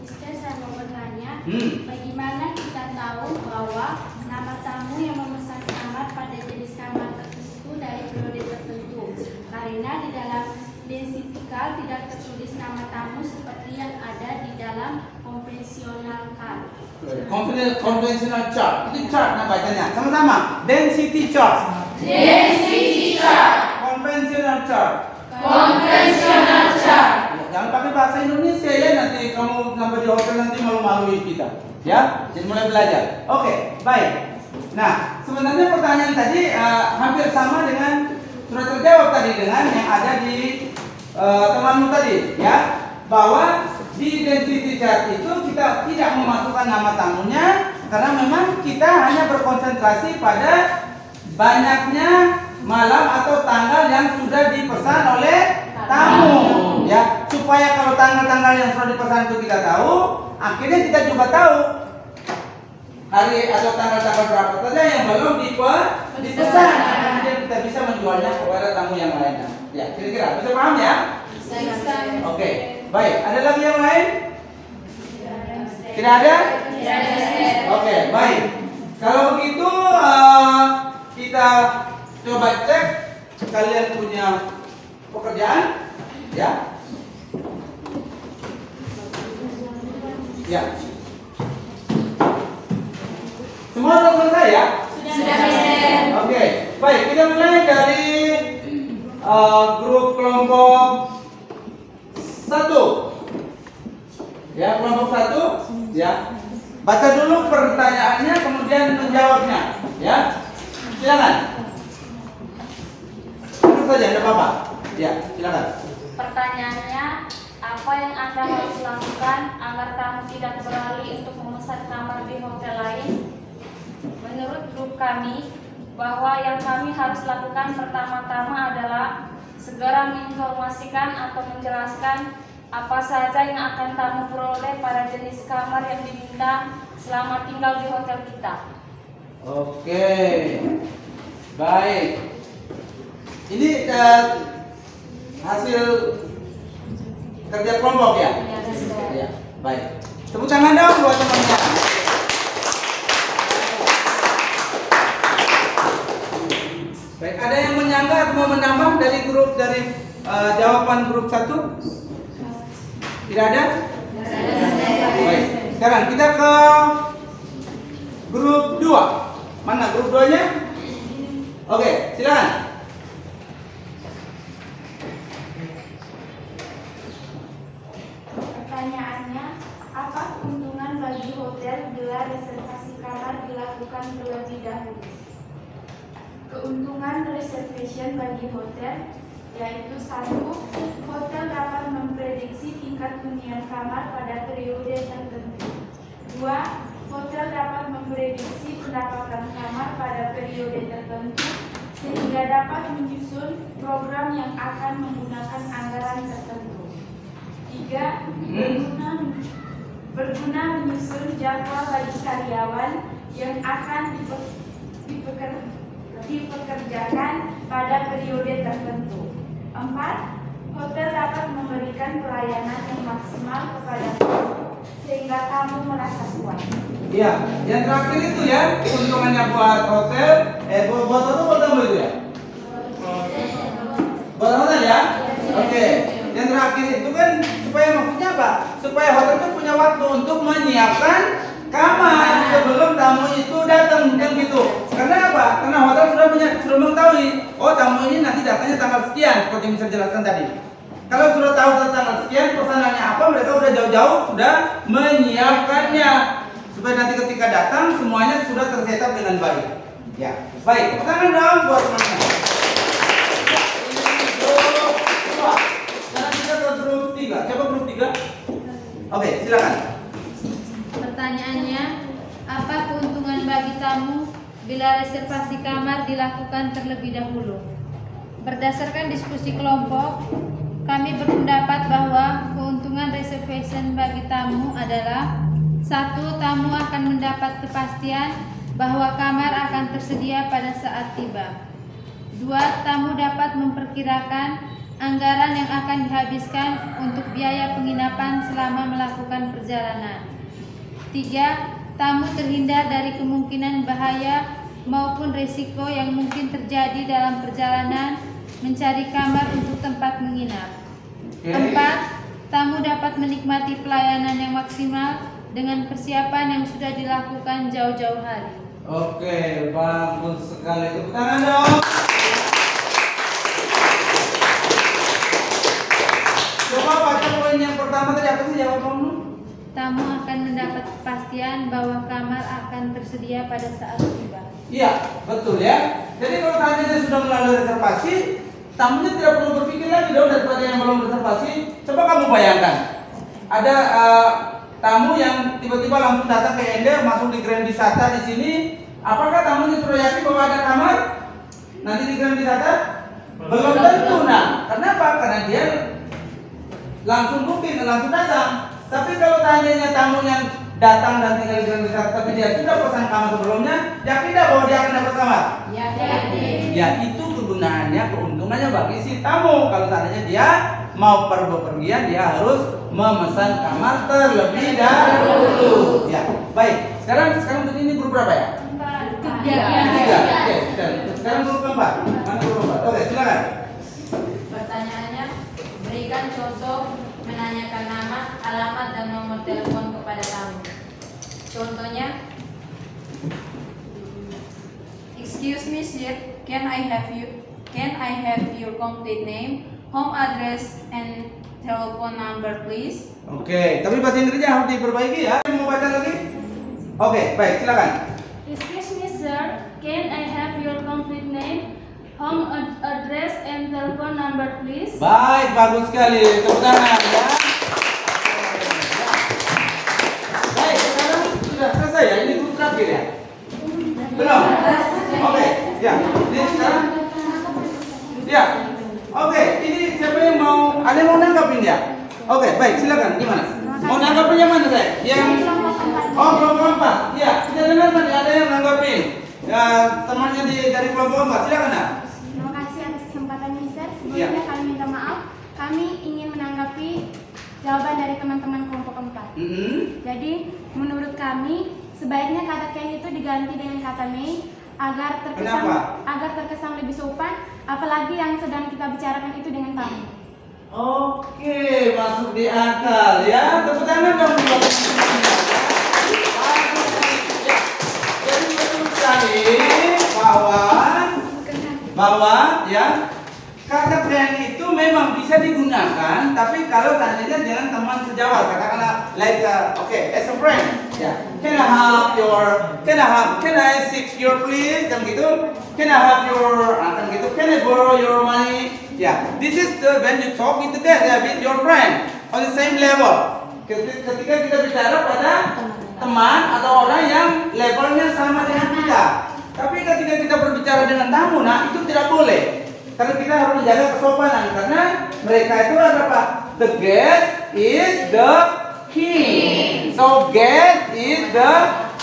Speaker 6: Mister, saya mau bertanya,
Speaker 1: Hmm.
Speaker 6: bagaimana kita tahu bahwa nama tamu yang memesan kamar pada jenis kamar tertentu dari periode tertentu? Karena di dalam density chart tidak tertulis nama tamu seperti yang ada di dalam konvensional chart.
Speaker 1: Conventional chart. Itu chart nah bacanya. Sama-sama. Density chart.
Speaker 5: Density chart.
Speaker 1: Conventional chart.
Speaker 5: Conventional chart.
Speaker 1: Jangan pakai bahasa Indonesia ya, nanti kamu sampai di hotel nanti malu-maluin kita. Ya, jadi mulai belajar. Oke, baik. Nah, sebenarnya pertanyaan tadi hampir sama dengan sudah terjawab tadi dengan yang ada di temanmu tadi, ya, bahwa di density chart itu kita tidak memasukkan nama tamunya karena memang kita hanya berkonsentrasi pada banyaknya malam atau tanggal yang sudah dipesan oleh tamu, ya, supaya kalau tanggal-tanggal yang sudah dipesan itu kita tahu, akhirnya kita juga tahu hari atau tanggal-tanggal berapa saja yang belum dipesan, kemudian kita bisa menjualnya kepada tamu yang lainnya. Ya, kira-kira bisa paham ya? Oke, baik. Ada lagi yang lain? Tidak ada? Oke, baik. Kalau begitu kita coba cek kalian punya pekerjaan, ya. Ya. Semua sudah selesai ya?
Speaker 5: Sudah, Mister.
Speaker 1: Oke, baik. Kita mulai dari grup kelompok 1. Ya, kelompok 1. Ya. Baca dulu pertanyaannya, kemudian menjawabnya. Ya. Silakan. Terus saja, ada apa-apa? Ya, silakan.
Speaker 6: Pertanyaannya,
Speaker 3: Apa yang Anda harus lakukan agar tamu tidak beralih untuk memesan kamar di hotel lain? Menurut grup kami, bahwa yang kami harus lakukan pertama-tama adalah segera menginformasikan atau menjelaskan apa saja yang akan tamu peroleh pada jenis kamar yang diminta selama tinggal di hotel kita.
Speaker 1: Oke, baik. Ini hasil kerja kelompok ya? Ya, baik. Tepuk tangan dong buat temannya. Baik, ada yang menyangka atau mau menambah dari jawaban grup 1? Tidak ada? Baik, sekarang kita ke grup 2. Mana grup 2-nya? Oke, silakan.
Speaker 6: Pertanyaannya, apa keuntungan bagi hotel bila reservasi kamar dilakukan terlebih dahulu? Keuntungan reservation bagi hotel yaitu 1. Hotel dapat memprediksi tingkat hunian kamar pada periode tertentu. 2. Hotel dapat memprediksi pendapatan kamar pada periode tertentu sehingga dapat menyusun program yang akan menggunakan anggaran tertentu. 3. Berguna menyusun jadwal bagi karyawan yang akan dipekerjakan pada periode tertentu. 4. Hotel dapat memberikan pelayanan yang maksimal kepada tamu sehingga tamu merasa puas.
Speaker 1: Iya, yang terakhir itu ya keuntungannya buat hotel, buat tamu itu ya? Buat hotel ya? Oke. Yang terakhir itu kan supaya maksudnya apa? Supaya hotel itu punya waktu untuk menyiapkan kamar sebelum tamu itu datang kan gitu. Karena apa? Karena hotel sudah mengetahui, oh tamu ini nanti datangnya tanggal sekian, seperti yang bisa jelaskan tadi. Kalau sudah tahu tanggal sekian, pesanannya apa, mereka sudah jauh-jauh sudah menyiapkannya supaya nanti ketika datang semuanya sudah tersetup dengan baik. Ya, baik. Tangan dong buat teman-teman. Sekarang kita ke grup 3. Siapa grup 3? Oke, silakan.
Speaker 7: Pertanyaannya, apa keuntungan bagi tamu bila reservasi kamar dilakukan terlebih dahulu? Berdasarkan diskusi kelompok, kami berpendapat bahwa keuntungan reservation bagi tamu adalah 1. Tamu akan mendapat kepastian bahwa kamar akan tersedia pada saat tiba. 2. Tamu dapat memperkirakan anggaran yang akan dihabiskan untuk biaya penginapan selama melakukan perjalanan. 3. Tamu terhindar dari kemungkinan bahaya maupun risiko yang mungkin terjadi dalam perjalanan mencari kamar untuk tempat menginap. 4. Tamu dapat menikmati pelayanan yang maksimal dengan persiapan yang sudah dilakukan jauh-jauh hari.
Speaker 1: Oke, bagus sekali. Tepuk tangan dong. Coba baca poin yang pertama tadi apa sih jawabanmu?
Speaker 7: Tamu akan mendapat kepastian bahwa kamar akan tersedia pada saat tiba.
Speaker 1: Iya, betul ya. Jadi kalau seandainya sudah melalui reservasi, tamunya tidak perlu berpikir lagi dong daripada yang belum reservasi. Coba kamu bayangkan, ada tamu yang tiba-tiba langsung datang ke Ende, masuk di Grand Wisata di sini. Apakah tamunya sudah yakin bahwa ada kamar nanti di Grand Wisata? Belum tentu. Nah, kenapa? Karena dia langsung booking, langsung datang. Tapi kalau seandainya tamu yang datang dan tinggal di Grand Wisata, tapi dia sudah pesan kamar sebelumnya, yakin tidak bahwa dia akan dapat kamar?
Speaker 5: Yakin.
Speaker 1: Ya, itu kegunaannya, keuntungannya bagi si tamu. Kalau seandainya dia mau bepergian, dia harus memesan kamar terlebih dahulu. Ya, baik. Sekarang ini grup berapa ya? Tiga. Oke, sekarang grup keempat. Mana grup keempat? Oke, silakan.
Speaker 5: Pertanyaannya, berikan contoh menanyakan nama, alamat, dan nomor telepon kepada tamu. Contohnya, excuse me sir, can I have your complete name, home address, and telephone number please?
Speaker 1: Oke, tapi bahasa Inggrisnya harus diperbaiki ya. Mau baca lagi? Oke, baik, silakan.
Speaker 6: Excuse me sir, can I have your complete name, home address, and telephone number please?
Speaker 1: Baik, bagus sekali. Tepuk tangan ya. Belum? Oke, ya. Ini sekarang. Ya. Oke, ini siapa yang mau? Ada yang mau nanggapin ya? Oke, baik, silakan. Gimana? Mau nanggapin yang mana saya? Yang kelompok 4. Ya, kita dengar tadi ada yang nanggapin. Ya, temannya dari kelompok 4. Silakan, Nak.
Speaker 6: Terima kasih atas kesempatan Mister. Sebelumnya kami minta maaf. Kami ingin menanggapi jawaban dari teman-teman kelompok 4. Jadi, menurut kami sebaiknya kata Ken itu diganti dengan kata May agar terkesan lebih sopan, apalagi yang sedang kita bicarakan itu dengan tamu.
Speaker 1: Oke, masuk di akal ya. Tepuk tangan dong buat ya. Jadi betul sekali bahwa ya kata Ken itu memang bisa digunakan, tapi kalau seandainya dengan teman sejawat, katakanlah like as a friend. Ya, can I seek your please? Dan gitu, can I have your, dan gitu, can I borrow your money? Ya, this is when you talk with your friend on the same level. Ketika kita bicara pada teman atau orang yang levelnya sama dengan kita. Tapi ketika kita berbicara dengan tamu, nah itu tidak boleh. Karena kita harus menjaga kesopanan, karena mereka itu adalah apa? The guest is the king. So guest is the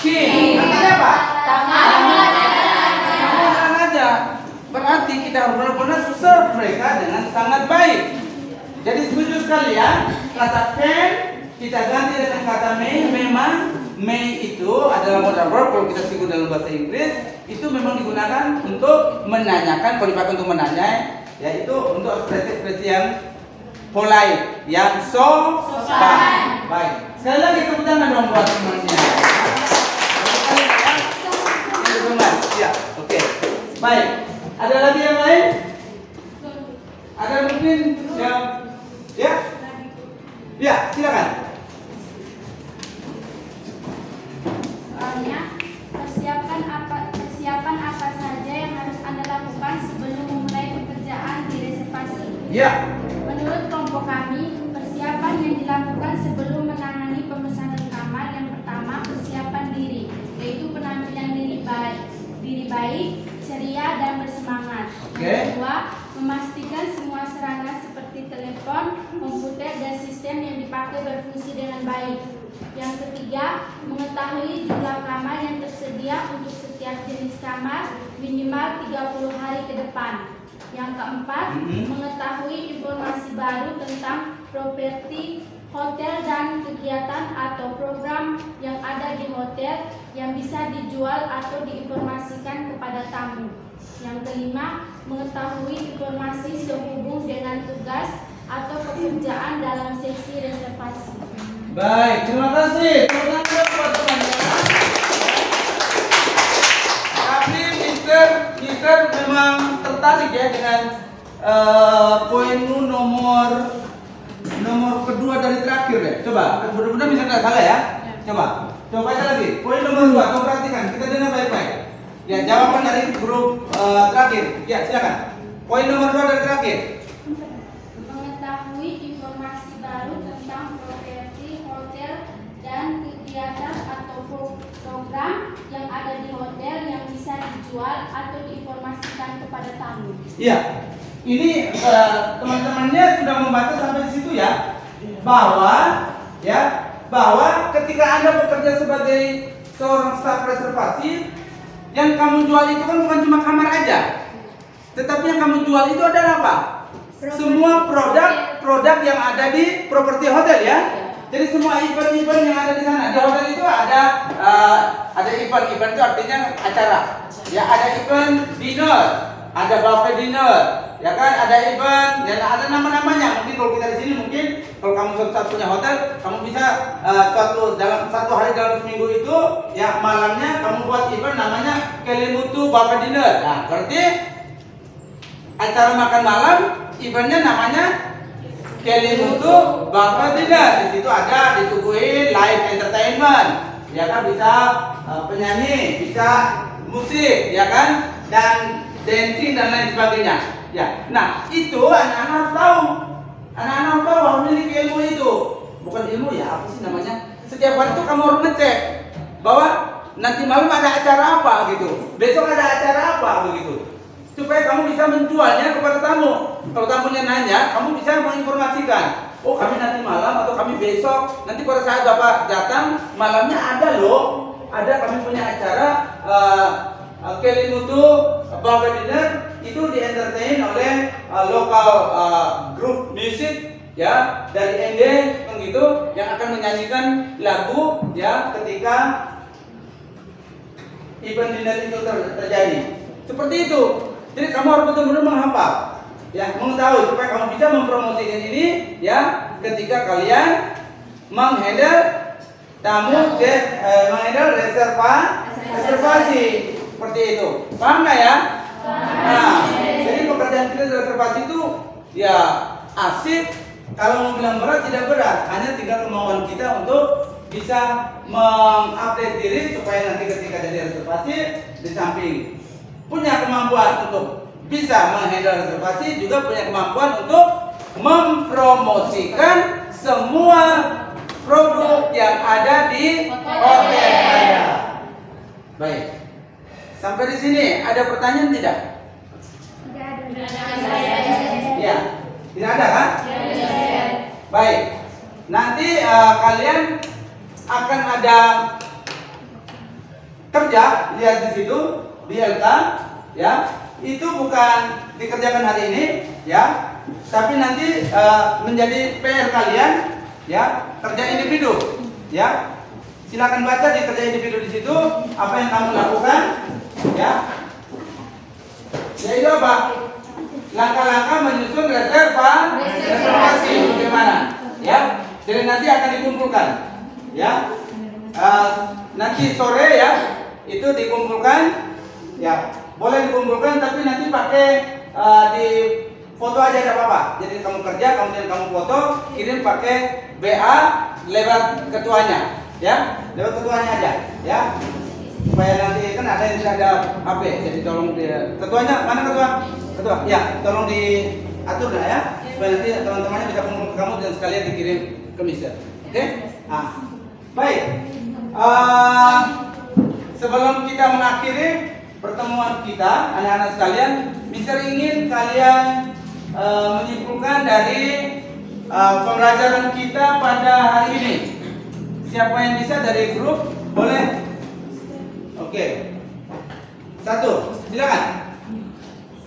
Speaker 1: king. Artinya apa? Tamu aja. Berarti kita harus benar-benar serve mereka dengan sangat baik. Jadi setuju sekali ya. Kata can kita ganti dengan kata may. Memang may itu adalah modal verb kalau kita singgung dalam bahasa Inggris. Itu memang digunakan untuk menanyakan, kalau dipakai untuk menanya, yaitu untuk ekspresi yang polite, yang sopan. Baik. Sekali lagi tepuk tangan dong buat teman-teman. Ya, oke. Baik. Ada lagi yang lain? Ada mungkin yang ya? Ya, silakan.
Speaker 6: Soalnya persiapan apa saja yang harus Anda lakukan sebelum memulai pekerjaan di reservasi?
Speaker 1: Ya.
Speaker 6: Menurut kelompok kami, persiapan yang dilakukan sebelum menangani pemesanan kamar yang pertama persiapan diri, yaitu penampilan diri baik, ceria dan bersemangat. Yang kedua, memastikan semua sarana seperti telepon, komputer dan sistem yang dipakai berfungsi dengan baik. Yang ketiga, mengetahui jumlah kamar yang tersedia untuk setiap jenis kamar minimal 30 hari ke depan. Yang keempat, mengetahui informasi baru tentang properti hotel dan kegiatan atau program yang ada di hotel yang bisa dijual atau diinformasikan kepada tamu. Yang kelima, mengetahui informasi sehubung dengan tugas atau pekerjaan dalam sesi reservasi.
Speaker 1: Baik, terima kasih. Terima kasih buat teman-teman. Tapi Mister memang tertarik ya dengan poinmu nomor kedua dari terakhir ya. Coba, benar-benar bisa nggak salah ya. Coba aja lagi. Poin nomor 2, kau perhatikan. Kita dengar baik-baik. Ya, jawaban dari grup terakhir. Ya, silakan. Poin nomor 2 dari terakhir.
Speaker 6: Mengetahui informasi baru tentang properti hotel dan kegiatan atau program yang ada di hotel yang bisa dijual atau diinformasikan kepada tamu.
Speaker 1: Iya, ini teman-temannya sudah membaca sampai di situ ya, bahwa ketika Anda bekerja sebagai seorang staf reservasi, yang kamu jual itu kan bukan cuma kamar aja, tetapi yang kamu jual itu adalah apa? Semua produk yang ada di properti hotel ya. Jadi semua event-event yang ada di sana. Di hotel itu ada event itu artinya acara. Ya, ada event dinner, ada buffet dinner, ya kan? Ada event, dan ada nama-namanya. Mungkin kalau kita di sini mungkin kalau kamu satu punya hotel, kamu bisa dalam satu hari dalam seminggu itu ya malamnya kamu buat event namanya Kelimutu Buffet Dinner. Nah, berarti acara makan malam eventnya namanya Kelimutu Buffet Dinner. Di situ ada disuguhin live entertainment, ya kan, bisa penyanyi, bisa musik, ya kan, dan dancing dan lain sebagainya. Ya, nah itu anak-anak harus tahu. Anak-anak harus tahu, harus memiliki ilmu itu. Bukan ilmu ya, apa sih namanya? Setiap hari itu kamu harus ngecek bahwa nanti malam ada acara apa gitu, besok ada acara apa begitu, supaya kamu bisa menjualnya kepada tamu. Kalau tamunya nanya, kamu bisa menginformasikan, oh kami nanti malam atau kami besok, nanti pada saat Bapak datang malamnya ada loh, ada kami punya acara Kelimutu Buffet Dinner, itu di entertain oleh lokal grup musik ya dari ND begitu, yang akan menyanyikan lagu ya ketika event dinner itu terjadi. Seperti itu. Jadi kamu harus betul-betul menghafal ya, mengetahui supaya kamu bisa mempromosikan ini ya ketika kalian menghandle tamu, menghandle reservasi seperti itu. Paham nggak ya? Nah, jadi pekerjaan kita reservasi itu ya asik. Kalau mau bilang berat, tidak berat, hanya tinggal kemauan kita untuk bisa mengupdate diri supaya nanti ketika jadi reservasi di samping punya kemampuan untuk bisa menghandle reservasi, juga punya kemampuan untuk mempromosikan semua produk yang ada di hotel Anda. Baik, sampai di sini ada pertanyaan tidak? Ya, tidak ada kan? Baik, nanti kalian akan ada kerja, lihat di situ di LK ya. Itu bukan dikerjakan hari ini ya, tapi nanti menjadi PR kalian ya, kerja individu ya. Silakan baca di kerja individu di situ apa yang kamu lakukan ya. Yaitu apa? Langkah-langkah menyusun reservasi bagaimana ya. Jadi nanti akan dikumpulkan ya. Nanti sore ya itu dikumpulkan ya, boleh dikumpulkan tapi nanti pakai di foto aja tidak apa-apa. Jadi kamu kerja kemudian kamu foto, kirim pakai BA lewat ketuanya ya, lewat ketuanya aja ya, supaya nanti kan ada yang tidak ada HP. Jadi tolong ketuanya, mana ketua ya, tolong diatur lah ya, supaya nanti teman-temannya bisa kumpul ke kamu dan sekalian dikirim ke Mister. Oke? Nah, baik. Sebelum kita mengakhiri pertemuan kita, anak-anak sekalian, Mister ingin kalian menyimpulkan dari pembelajaran kita pada hari ini. Siapa yang bisa dari grup boleh? Oke. 1, silakan.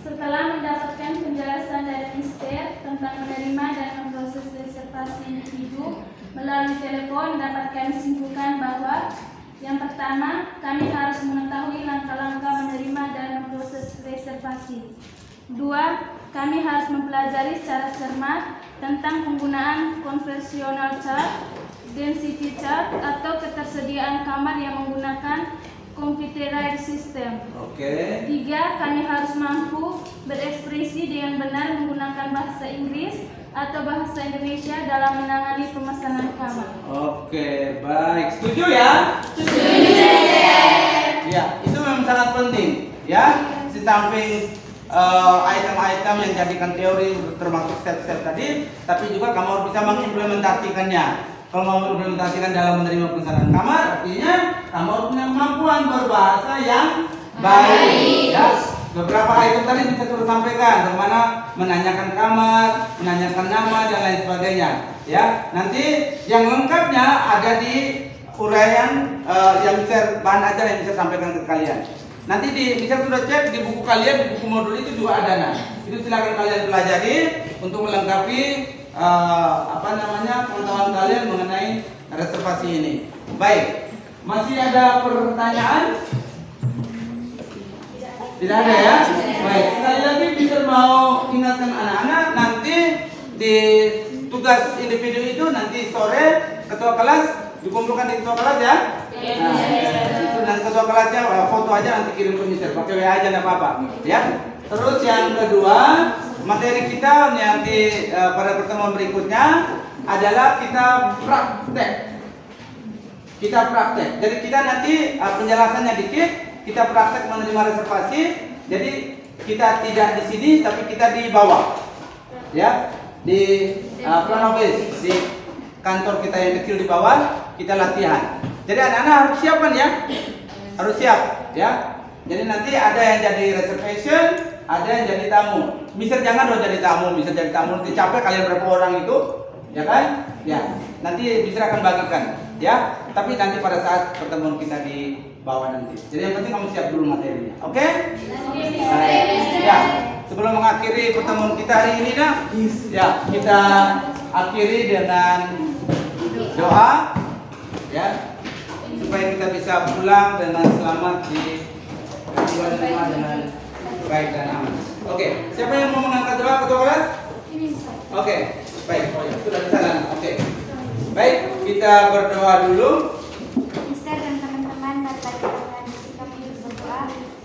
Speaker 6: Setelah mendapatkan penjelasan dari Mister tentang menerima dan memproses reservasi individu melalui telepon, dapat kami simpulkan bahwa yang pertama, kami harus mengetahui langkah-langkah menerima dan memproses reservasi. 2, kami harus mempelajari secara cermat tentang penggunaan conversational chart, density chart, atau ketersediaan kamar yang menggunakan computerized system.
Speaker 1: Oke.
Speaker 6: 3, kami harus mampu berekspresi dengan benar menggunakan bahasa Inggris atau bahasa Indonesia dalam menangani pemesanan kamar.
Speaker 1: Oke, baik. Setuju ya?
Speaker 6: Setuju.
Speaker 1: Ya, itu memang sangat penting ya. Di samping item-item yang jadikan teori termasuk step-step tadi, tapi juga kamu harus bisa mengimplementasikannya. Kalau mau mengimplementasikan dalam menerima pemesanan kamar, artinya kamu harus punya kemampuan berbahasa yang baik. Ya. Beberapa item tadi bisa terus sampaikan, bagaimana menanyakan kamar, menanyakan nama dan lain sebagainya. Ya, nanti yang lengkapnya ada di uraian yang bisa bahan ajar yang bisa sampaikan ke kalian. Nanti bisa sudah cek di buku kalian, di buku modul itu juga ada. Nah, itu silakan kalian pelajari untuk melengkapi pengetahuan kalian mengenai reservasi ini. Baik, masih ada pertanyaan? Tidak ada ya? Baik, sekali lagi bisa mau ingatkan anak-anak, nanti di tugas individu itu nanti sore ketua kelas dikumpulkan di ketua kelas ya. Nah, itu nanti ketua kelasnya foto aja nanti kirim ke Mister, pakai WA aja enggak apa-apa ya. Terus yang kedua, materi kita nanti pada pertemuan berikutnya adalah kita praktek. Jadi kita nanti penjelasannya dikit, kita praktek menerima reservasi. Jadi kita tidak di sini tapi kita di bawah. Ya, di front office, di kantor kita yang kecil di bawah, kita latihan. Jadi anak-anak harus siapkan ya. harus siap ya. Jadi nanti ada yang jadi reservation, ada yang jadi tamu. Bisa jangan dong jadi tamu, bisa jadi tamu nanti capek kalian berapa orang itu, ya kan? Ya, nanti bisa akan bagikan, ya. Tapi nanti pada saat pertemuan kita di bawah nanti. Jadi yang penting kamu siap dulu materinya, oke? Ya, sebelum mengakhiri pertemuan kita hari ini, ya kita akhiri dengan doa, ya, supaya kita bisa pulang dengan selamat di tujuan rumah dengan baik dan aman. Oke, siapa yang mau mengangkat doa ketua kelas? Oke, baik, sudah di sana. Oke, baik, kita berdoa dulu.
Speaker 6: Mister dan teman-teman, mari kita berdoa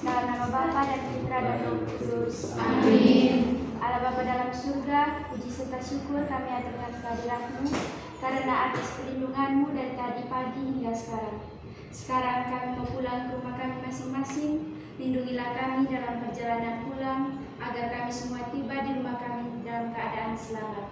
Speaker 6: dalam nama Bapa dan Putra dan Roh Kudus.
Speaker 3: Amin.
Speaker 6: Allah Bapa dalam surga, puji serta syukur kami aturkan kehadirat-Mu karena atas perlindungan-Mu dari tadi pagi hingga sekarang. Sekarang kami mau pulang ke rumah kami masing-masing. Lindungilah kami dalam perjalanan pulang, agar kami semua tiba di rumah kami dalam keadaan selamat.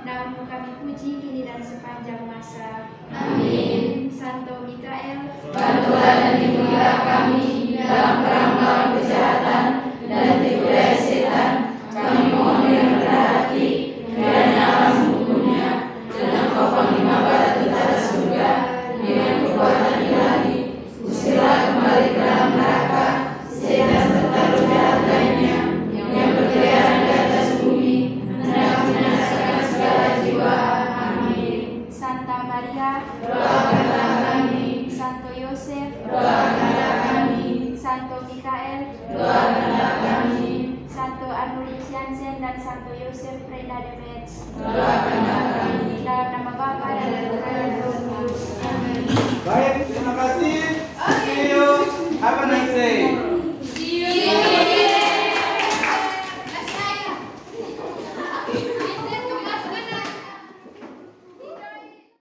Speaker 6: Nama-Mu kami puji kini dan sepanjang masa.
Speaker 3: Amin.
Speaker 6: Santo Mikael,
Speaker 3: Bantulah dan lindungilah kami dalam perang melawan kejahatan dan tipu daya setan. Kami mohon dengan rendah hati, kiranya alam hukumnya dan Engkau Panglima Barat Utara Surga dengan kekuatan ilahi, usirlah kembali ke dalam neraka setan serta roh jahat lainnya yang berkeliaran di atas bumi, hendak membinasakan segala jiwa. Amin.
Speaker 6: Santa Maria,
Speaker 3: Doakanlah kami.
Speaker 6: Santo Yosef,
Speaker 3: Doakanlah kami.
Speaker 6: Santo Mikael,
Speaker 3: Doakanlah kami.
Speaker 6: Santo Anulius Jansen dan Santo Yosef Reina de Metz.
Speaker 3: Doakanlah kami.
Speaker 6: Dalam nama Bapa dan Putra dan Roh